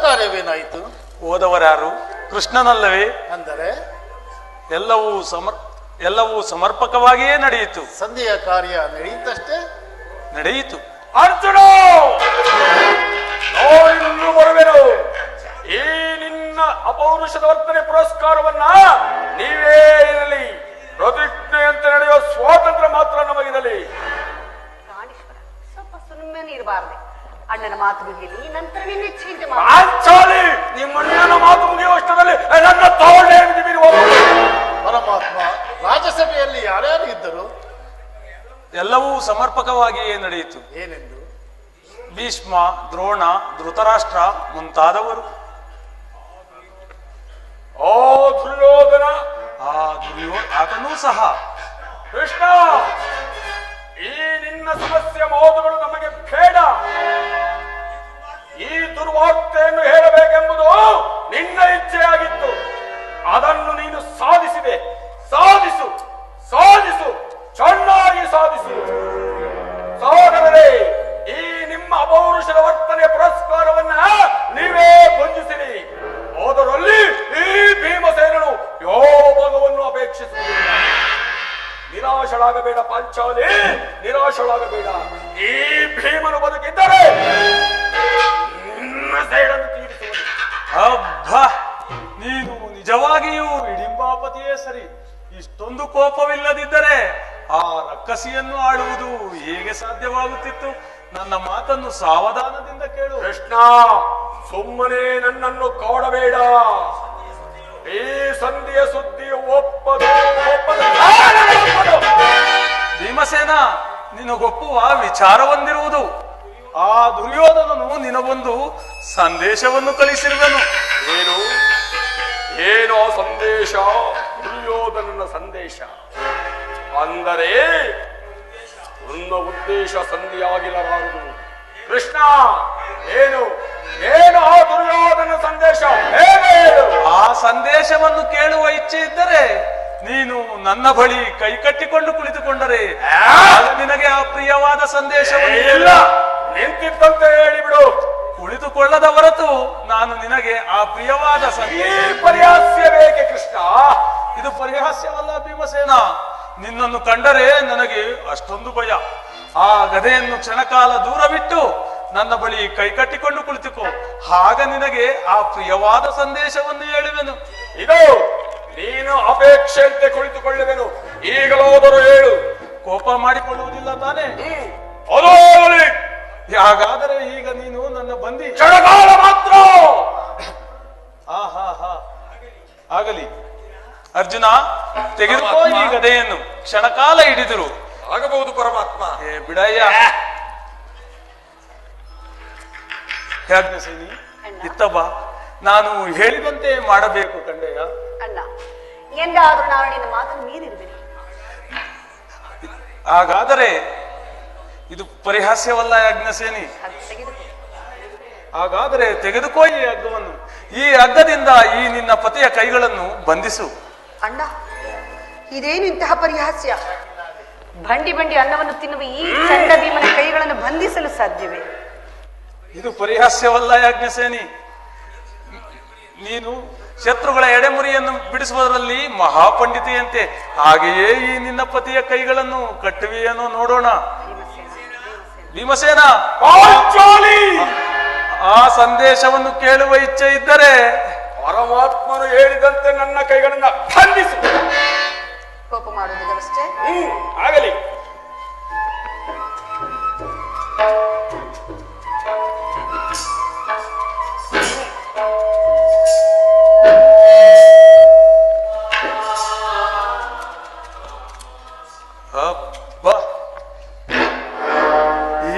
ಕಾರ್ಯವೇನಾಯಿತು? ಹೋದವರ್ಯಾರು ಕೃಷ್ಣನಲ್ಲವೇ? ಅಂದರೆ ಎಲ್ಲವೂ ಸಮರ್ಪಕವಾಗಿಯೇ ನಡೆಯಿತು. ಸಂಧಿಯ ಕಾರ್ಯ ನಡೆಯಿತಷ್ಟೇ. ನಡೆಯಿತು. ಅರ್ಜುನ, ನಾನಿನ್ನು ಬರುವೆನು. ಈ ನಿನ್ನ ಅಪೌರುಷದ ವರ್ತನೆ ಪುರಸ್ಕಾರವನ್ನ ನೀವೇ ಇರಲಿ. ಪ್ರತಿಜ್ಞೆಯಂತೆ ನಡೆಯುವ ಸ್ವಾತಂತ್ರ್ಯ ಮಾತ್ರ ನಮಗಿರಲಿ. ಪ್ರಾಣೇಶ್ವರ, ಸ್ವಲ್ಪ ಸುಮ್ಮನೆ ಇರಬಾರ್ದೆ. ಅಣ್ಣನ ಮಾತು ಮುಗಿಯಲಿ, ನಂತರ ನಿನ್ನ ಇಚ್ಛೆಯಿಂದ ಪಾಂಚಾಲಿ, ನಿಮ್ಮಣ್ಣನ ಮಾತು ಮುಗಿಯುವಷ್ಟರಲ್ಲಿ ನನ್ನ ತೋಳೆ ಪರಮಾತ್ಮ, ರಾಜ್ಯಸಭೆಯಲ್ಲಿ ಯಾರ್ಯಾರು ಇದ್ದರು? ಎಲ್ಲವೂ ಸಮರ್ಪಕವಾಗಿಯೇ ನಡೆಯಿತು. ಏನೆಂದು? ಭೀಷ್ಮ, ದ್ರೋಣ, ಧೃತರಾಷ್ಟ್ರ ಮುಂತಾದವರು. ಓ ದುರ್ಯೋಧನ, ಆತನೂ ಸಹ. ಕೃಷ್ಣ, ಈ ನಿನ್ನ ಸಮಸ್ಯೆ ಮೋದುಗಳು ನಮಗೆ ಬೇಡ. ಈ ದುರ್ವಾರ್ತೆಯನ್ನು ಹೇಳಬೇಕೆಂಬುದು ನಿನ್ನ ಇಚ್ಛೆಯಾಗಿತ್ತು. ಅದನ್ನು ನೀನು ಸಾಧಿಸಿದೆ. ಸಾಧಿಸು, ಸಾಧಿಸು, ಚೆನ್ನಾಗಿ ಸಾಧಿಸು. ಸಹೋದರರೇ, ಈ ನಿಮ್ಮ ಅಪೌರುಷದ ವರ್ತನೆ ಪುರಸ್ಕಾರವನ್ನ ನೀವೇ ಹೊಂದಿಸಿರಿ. ಹೋದರಲ್ಲಿ ಈ ಭೀಮಸೇನನು ಯೋಭಾಗವನ್ನು ಅಪೇಕ್ಷಿಸುವುದಿಲ್ಲ. ನಿರಾಶಳಾಗಬೇಡ ಪಾಂಚಾಲಿ, ನಿರಾಶಳಾಗಬೇಡ. ಈ ಭೀಮನು ಬದುಕಿದ್ದರೆ ನಿನ್ನ ಸೇಡನ್ನು ತೀರಿಸುವುದು. ಅಬ್ಬಾ, ನೀನು ನಿಜವಾಗಿಯೂ ಹಿಡಿಂಬಾಪತಿಯೇ ಸರಿ. ಇಷ್ಟೊಂದು ಕೋಪವಿಲ್ಲದಿದ್ದರೆ ಆ ರಕ್ಕಸಿಯನ್ನು ಆಳುವುದು ಹೇಗೆ ಸಾಧ್ಯವಾಗುತ್ತಿತ್ತು? ನನ್ನ ಮಾತನ್ನು ಸಾವಧಾನದಿಂದ ಕೇಳು. ಕೃಷ್ಣ, ಸುಮ್ಮನೆ ನನ್ನನ್ನು ಕಾಡಬೇಡ. ಈ ಸಂಧಿಯ ಸುದ್ದಿ ಒಪ್ಪದು. ಭೀಮಸೇನ, ನಿನಗೊಪ್ಪುವ ವಿಚಾರ ಹೊಂದಿರುವುದು. ಆ ದುರ್ಯೋಧನನು ನಿನಗೊಂದು ಸಂದೇಶವನ್ನು ಕಳಿಸಿರುವನು. ಏನು ಏನೋ ಸಂದೇಶ? ದುರ್ಯೋಧನನ ಸಂದೇಶ ಅಂದರೆ ನನ್ನ ಉದ್ದೇಶ ಸಂಧಿಯಾಗಿರಬಾರದು. ಕೃಷ್ಣ, ಏನು ಏನು ಆ ದುರ್ಯೋಧನ ಸಂದೇಶ? ಹೇಳು. ಆ ಸಂದೇಶವನ್ನು ಕೇಳುವ ಇಚ್ಛೆ ಇದ್ದರೆ ನೀನು ನನ್ನ ಬಳಿ ಕೈ ಕಟ್ಟಿಕೊಂಡು ಕುಳಿತುಕೊಂಡರೆ ಆಗ ನಿನಗೆ ಆ ಪ್ರಿಯವಾದ ಸಂದೇಶವನ್ನು ಇಲ್ಲ, ನಿಂತಿದ್ದಂತೆ ಹೇಳಿಬಿಡು. ಕುಳಿತುಕೊಳ್ಳದ ಹೊರತು ನಾನು ನಿನಗೆ ಆ ಪ್ರಿಯವಾದ ಈ ಪರಿಹಾಸ್ಯ ಬೇಕೆ ಕೃಷ್ಣ? ಇದು ಪರಿಹಾಸ್ಯವಲ್ಲ ಭೀಮಸೇನ. ನಿನ್ನನ್ನು ಕಂಡರೆ ನನಗೆ ಅಷ್ಟೊಂದು ಭಯ. ಆ ಗದೆಯನ್ನು ಕ್ಷಣಕಾಲ ದೂರ ಬಿಟ್ಟು ನನ್ನ ಬಳಿ ಕೈ ಕಟ್ಟಿಕೊಂಡು ಕುಳಿತುಕೋ. ಆಗ ನಿನಗೆ ಆ ಪ್ರಿಯವಾದ ಸಂದೇಶವನ್ನು ಹೇಳುವೆನು. ಇದು ನೀನು ಅಪೇಕ್ಷೆಯಂತೆ ಕುಳಿತುಕೊಳ್ಳುವೆನು. ಈಗಲಾದರೂ ಹೇಳು. ಕೋಪ ಮಾಡಿಕೊಳ್ಳುವುದಿಲ್ಲ ತಾನೇ? ಅದು ಹಾಗಾದರೆ ಈಗ ನೀನು ನನ್ನ ಬಂದಿ. ಕ್ಷಣಕಾಲ ಮಾತ್ರ. ಆಗಲಿ ಅರ್ಜುನ, ತೆಗೆದುಕೋ ಈ ಗದೆಯನ್ನು. ಕ್ಷಣಕಾಲ ಹಿಡಿದರು ಆಗಬಹುದು ಪರಮಾತ್ಮ. ಬಿಡಯ್ಯ. ಯಾಜ್ಞಸೇನಿ, ಇತ್ತ ಬಾ. ನಾನು ಹೇಳಿದಂತೆ ಮಾಡಬೇಕು ಕಂಡೆಯ. ಅಣ್ಣ, ಎಂದಾದ್ರೂ ನಾನು ನಿನ್ನ ಮಾತನ್ನು ಮೀರಿರುವೆನು. ಹಾಗಾದರೆ ಇದು ಪರಿಹಾಸ್ಯವಲ್ಲ ಯಾಜ್ಞಸೇನಿ. ಹಾಗಾದರೆ ತೆಗೆದುಕೋ ಈ ಹಗ್ಗವನ್ನು. ಈ ಹಗ್ಗದಿಂದ ಈ ನಿನ್ನ ಪತಿಯ ಕೈಗಳನ್ನು ಬಂಧಿಸು. ಅಣ್ಣ, ಇದೇನು ಇಂತಹ ಪರಿಹಾಸ್ಯ? ಬಂಡಿ ಬಂಡಿ ಅನ್ನವನ್ನು ತಿನ್ನುವ ಈ ಚಂಡ ಭೀಮನ ಕೈಗಳನ್ನು ಬಂಧಿಸಲು ಸಾಧ್ಯವೇ? ಇದು ಪರಿಹಾಸ್ಯವಲ್ಲ ಯಾಜ್ಞಸೇನಿ. ನೀನು ಶತ್ರುಗಳ ಎಡೆಮುರಿಯನ್ನು ಬಿಡಿಸುವುದರಲ್ಲಿ ಮಹಾಪಂಡಿತೆಯಂತೆ. ಹಾಗೆಯೇ ಈ ನಿನ್ನ ಪತಿಯ ಕೈಗಳನ್ನು ಕಟ್ಟುವೆಯೇನೋ ನೋಡೋಣ. ಭೀಮಸೇನ, ಆ ಸಂದೇಶವನ್ನು ಕೇಳುವ ಇಚ್ಛೆ ಇದ್ದರೆ ಪರಮಾತ್ಮನು ಹೇಳಿದಂತೆ ನನ್ನ ಕೈಗಳನ್ನ ಬಂಧಿಸು. ಕೋಪ ಮಾಡುವುದಷ್ಟೇ. ಆಗಲಿ.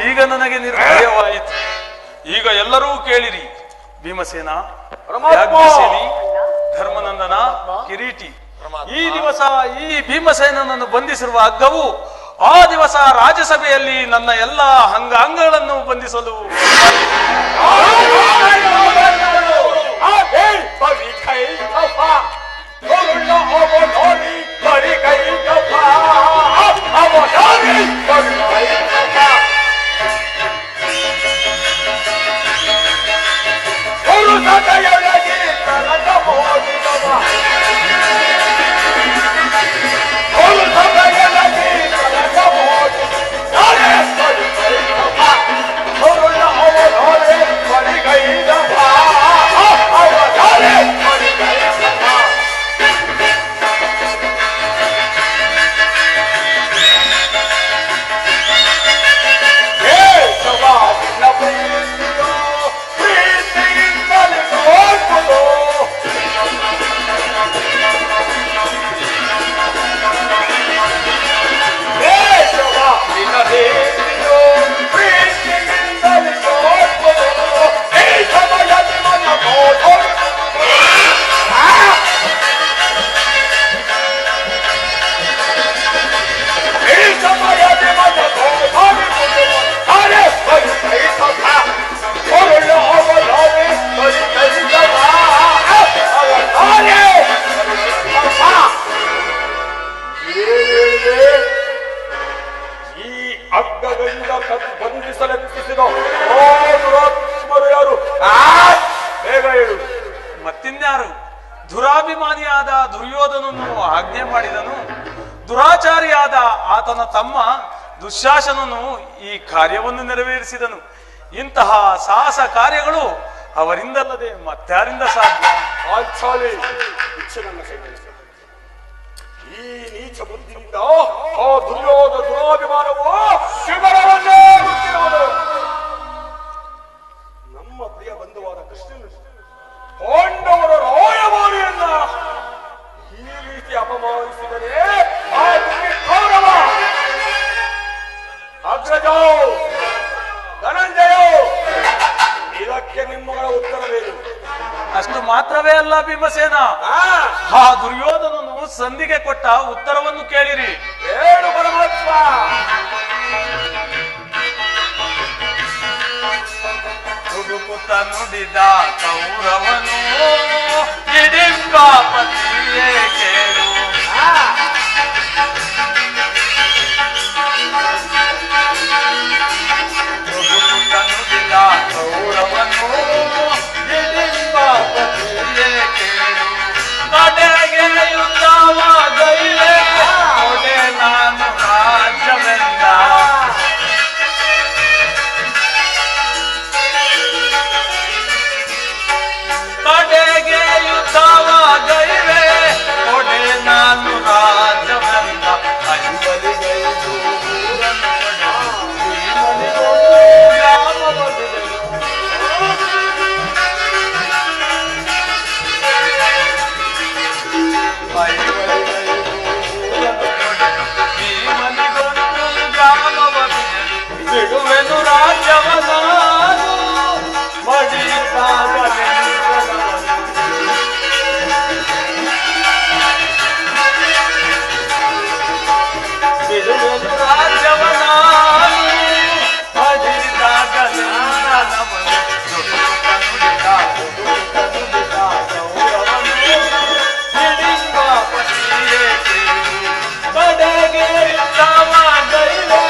ಈಗ ನನಗೆ ನಿರ್ಭಯವಾಯಿತು. ಈಗ ಎಲ್ಲರೂ ಕೇಳಿರಿ. ಭೀಮಸೇನ, ಯಾಜ್ಞಸೇನಿ, ಧರ್ಮನಂದನ, ಕಿರೀಟಿ, ಈ ದಿವಸ ಈ ಭೀಮಸೇನನನ್ನು ಬಂಧಿಸಿರುವ ಹಗ್ಗವು ಆ ದಿವಸ ರಾಜ್ಯಸಭೆಯಲ್ಲಿ ನನ್ನ ಎಲ್ಲ ಅಂಗಗಳನ್ನು ಬಂಧಿಸಲು ಸದೆಯೊಳಗೆ ಕರಗ ಮೋದಿದವ ಸದೆಯೊಳಗೆ ಕರಗ ಮೋದಿ ನಾಳೆ ಪರಿಗೈದವ ಹೊರುಳ ಅವಧಾರೆ ಪರಿಗೈದವ ಅವಧಾರೆ ಪರಿಗೈದವ ಕೇಶವಾದಿನ ಪ್ರೀತಿಯೋ ಪ್ರೀತಿಯಿಂದಲೇ ನೋಡ್ಬೋದು ಕೇಶವಾದಿನ ಪ್ರೀತಿಯೋ ಪ್ರೀತಿಯಿಂದಲೇ ನೋಡ್ಬೋದು ಈ ಸಮಯದ ಮನ ನೋಡೋದು ಈ ಸಮಯದ ಮನ ನೋಡೋದು ಅರೆ ಪರಿಗೈದವ ಹೊರುಳ ಅವಧಾರೆ ಪರಿಗೈದವ ಅವಧಾರೆ ಈ ಅಗ್ಗಗಳಿಂದ ಬಂಧಿಸಲೆತ್ತಿಸಿದ ಯಾರು ಬೇಗ ಹೇಳು. ಮತ್ತಿನ್ಯಾರು? ದುರಾಭಿಮಾನಿಯಾದ ದುರ್ಯೋಧನನು ಆಜ್ಞೆ ಮಾಡಿದನು. ದುರಾಚಾರಿಯಾದ ಆತನ ತಮ್ಮ ದುಶ್ಯಾಸನನು ಈ ಕಾರ್ಯವನ್ನು ನೆರವೇರಿಸಿದನು. ಇಂತಹ ಸಾಹಸ ಕಾರ್ಯಗಳು ಅವರಿಂದಲ್ಲದೆ ಮತ್ತಾರಿಂದ ಸಾಧ್ಯ? ಪಾಂಚಾಲಿ ನನ್ನ ಕೈಯಲ್ಲಿ ಈ ನೀಚ ಬುದ್ಧಿಯಿಂದ ಆ ದುರಾಭಿಮಾನವು ಶಿವರವನ್ನೇ ಮುಟ್ಟಿರುವುದು. ನಮ್ಮ ಪ್ರಿಯ ಬಂಧುವಾದ ಕೃಷ್ಣನು ಪಾಂಡವರ ರಾಯಭಾರಿಯನ್ನ ಈ ರೀತಿ ಅಪಮಾನಿಸಿದರೆ ಅದಕ್ಕೆ ಗೌರವ. ಅಗ್ರಜ ಧನಂಜಯ, ಇದಕ್ಕೆ ನಿಮ್ಮಗಳ ಉತ್ತರವೇನು? ಅಷ್ಟು ಮಾತ್ರವೇ ಅಲ್ಲ ಭೀಮಸೇನ, ಆ ದುರ್ಯೋಧನನು ಸಂಧಿಗೆ ಕೊಟ್ಟ ಉತ್ತರವನ್ನು ಕೇಳಿರಿ. ಹೇಳು ಪರಮಾತ್ಮ. ತುಡುಕುತ್ತ ನುಡಿದ ಕೌರವನು ಹಿಡಿಂಬಾಪತಿಯೇ ಕೇಳು. ತುಡುಕುತ್ತ ನುಡಿದ ಕೌರವನು ಹಿಡಿಂಬಾಪತಿಯೇ ಕೇಳು. ಕಡೆಗೆ ಯುದ್ಧವಾಗೈಲೆ ಕೊಡೆ ನಾನು ರಾಜ್ಯವೆಂದ. ಕಡೆಗೆ ಯುದ್ಧವಾಗೈಲೆ ಕೊಡೆ ನಾನು ರಾಜ್ಯವೆಂದ. ಐವರಿಗೈದು ಊರನ್ನು ಪಡೆದು ಭೀಮನಿಗೊಂದು ಗ್ರಾಮವೊಲಿದೆನು. ಭೀಮನಿಗೊಂದು ಗ್ರಾಮವೊಲಿದೆನು. ಬಿಡುವೆನು ರಾಜ್ಯವ ನಾನು ಮಡಿದಾಗಲೆಂದನವನು. ಬಿಡುವೆನು ರಾಜ್ಯವ ನಾನು ಮಡಿದಾಗಲೆಂದನವನು. ದುಡುಕುತ್ತ ನುಡಿದ ಕೌರವನು ಹಿಡಿಂಬಾಪತಿಯೇ ಕೇಳು. ಕಡೆಗೆ ಯುದ್ಧವಾಗೈಲೆ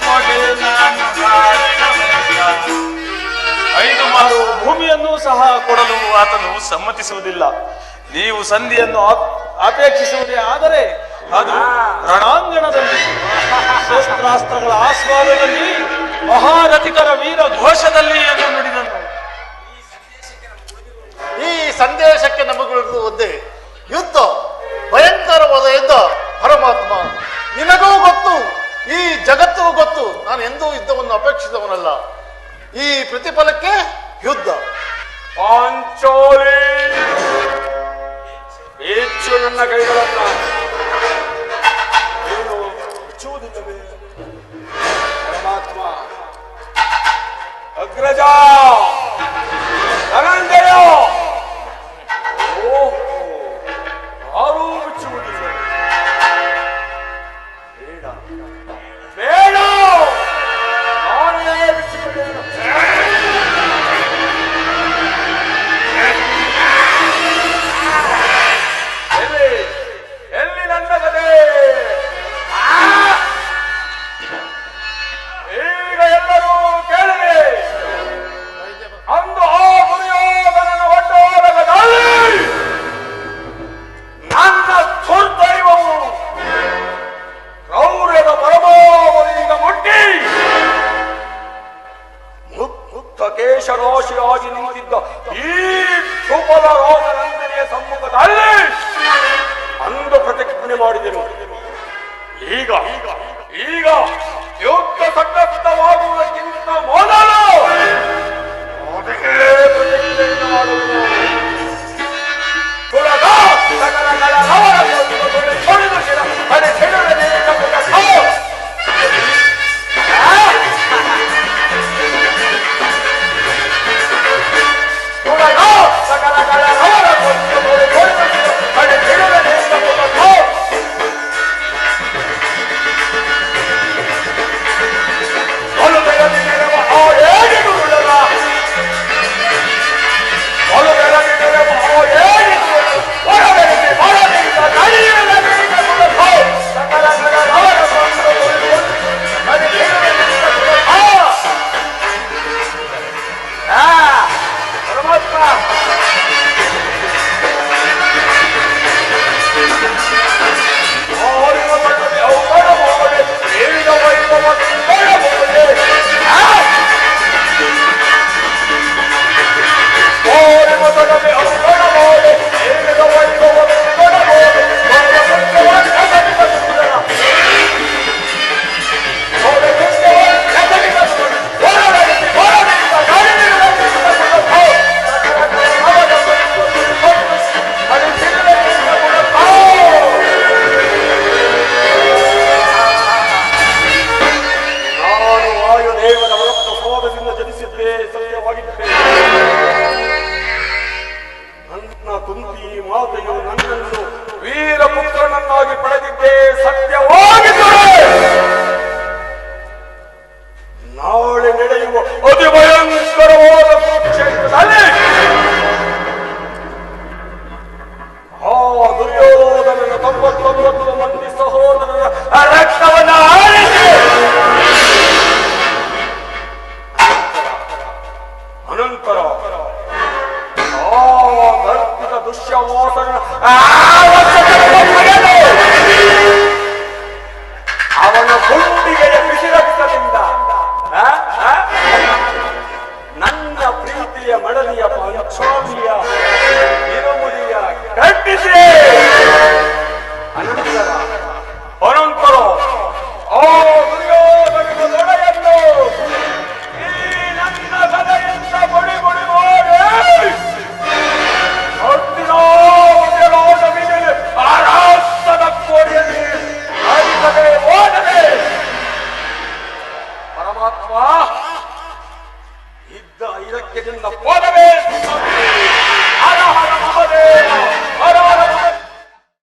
ಕೊಡೆ ನಾನು ರಾಜ್ಯವೆಂದ. 5 ಮಾರು ಭೂಮಿಯನ್ನು ಸಹ ಕೊಡಲು ಆತನು ಸಮ್ಮತಿಸುವುದಿಲ್ಲ. ನೀವು ಸಂಧಿಯನ್ನು ಅಪೇಕ್ಷಿಸುವುದೇ ಆದರೆ ಅದು ರಣಾಂಗಣದಲ್ಲಿ ಶಸ್ತ್ರಾಸ್ತ್ರಗಳ ಆಸ್ವಾದದಲ್ಲಿ ಮಹಾರಥಿಕರ ವೀರ ಘೋಷದಲ್ಲಿ ಎಂದು ನುಡಿದನು. ಈ ಸಂದೇಶಕ್ಕೆ ನಮಗಿರುವುದು ಒಂದೇ, ಯುದ್ಧ, ಭಯಂಕರವಾದ ಯುದ್ಧ. ಪರಮಾತ್ಮ, ನಿನಗೂ ಗೊತ್ತು, ಈ ಜಗತ್ತಿಗೂ ಗೊತ್ತು, ನಾನು ಎಂದೂ ಯುದ್ಧವನ್ನು ಅಪೇಕ್ಷಿಸಿದವನಲ್ಲ. ಈ ಪ್ರತಿಫಲಕ್ಕೆ ಯುದ್ಧ. ಪಾಂಚಾಲಿ, ಹೆಚ್ಚು ನನ್ನ ಕೈಗಳನ್ನ ಏನು ಮುಚ್ಚುವುದಿಲ್ಲವೇ? ಪರಮಾತ್ಮ, ಅಗ್ರಜ ಧನಂಜಯ, ಯಾರೂ ಮುಚ್ಚುವುದಿಲ್ಲ. ಬೇಡ ಬೇಡ, ನಾನೇ ಬಿಚ್ಚುತ್ತೇನೆ. ಎಲ್ಲಿ ನನ್ನ ಕಥೆ? ಈಗ ಎಲ್ಲರೂ ಕೇಳಿರಿ. ಅಂದು ಆ ದುರ್ಯೋಧನನ ಸಮ್ಮುಖದಲ್ಲಿ ಅಂದು ಪ್ರತಿಜ್ಞೆ ಮಾಡಿದೆನು. ಈಗ ಈಗ ಯುದ್ಧ ಸಂಘಟಿತವಾಗುವುದಕ್ಕಿಂತ ಮೊದಲು ಅದೇ ಪ್ರತಿಜ್ಞೆಯನ್ನು ಮಾಡುವುದು. ಕುಲದ ಸಕಲಗಳ ಹೊಡೆದು ಶಿರ ಅಡೆ ಕೆಡವನೆ ಅವನ ಗುಂಡಿಗೆಯ ಬಿಸಿ ರಕ್ತದಿಂದ ನನ್ನ ಪ್ರೀತಿಯ ಮಡಲಿಯ ಪಂಚಾಲಿಯ ಇರುಮುಡಿಯ ಕಟ್ಟಿಸಿ ಅನಂತರ ಓ ದುರ್ಯೋಧನ ದೊಡೆಯನ್ನು ಈ ನನ್ನ ಗದೆಯಿಂದ ಬಡಿ ಬಡಿ ಮಾಡಿ ಆರಾಸ್ತದ ಕೋರಿಯಲ್ಲಿ ಅರಿಸದೆ ಓಡದೆ ಪರಮಾತ್ಮ ಇದ್ದ ಇದಕ್ಕೆ ನಿನ್ನ ಪೋದವೇ ಹರ ಹರ ಮಹದೇವ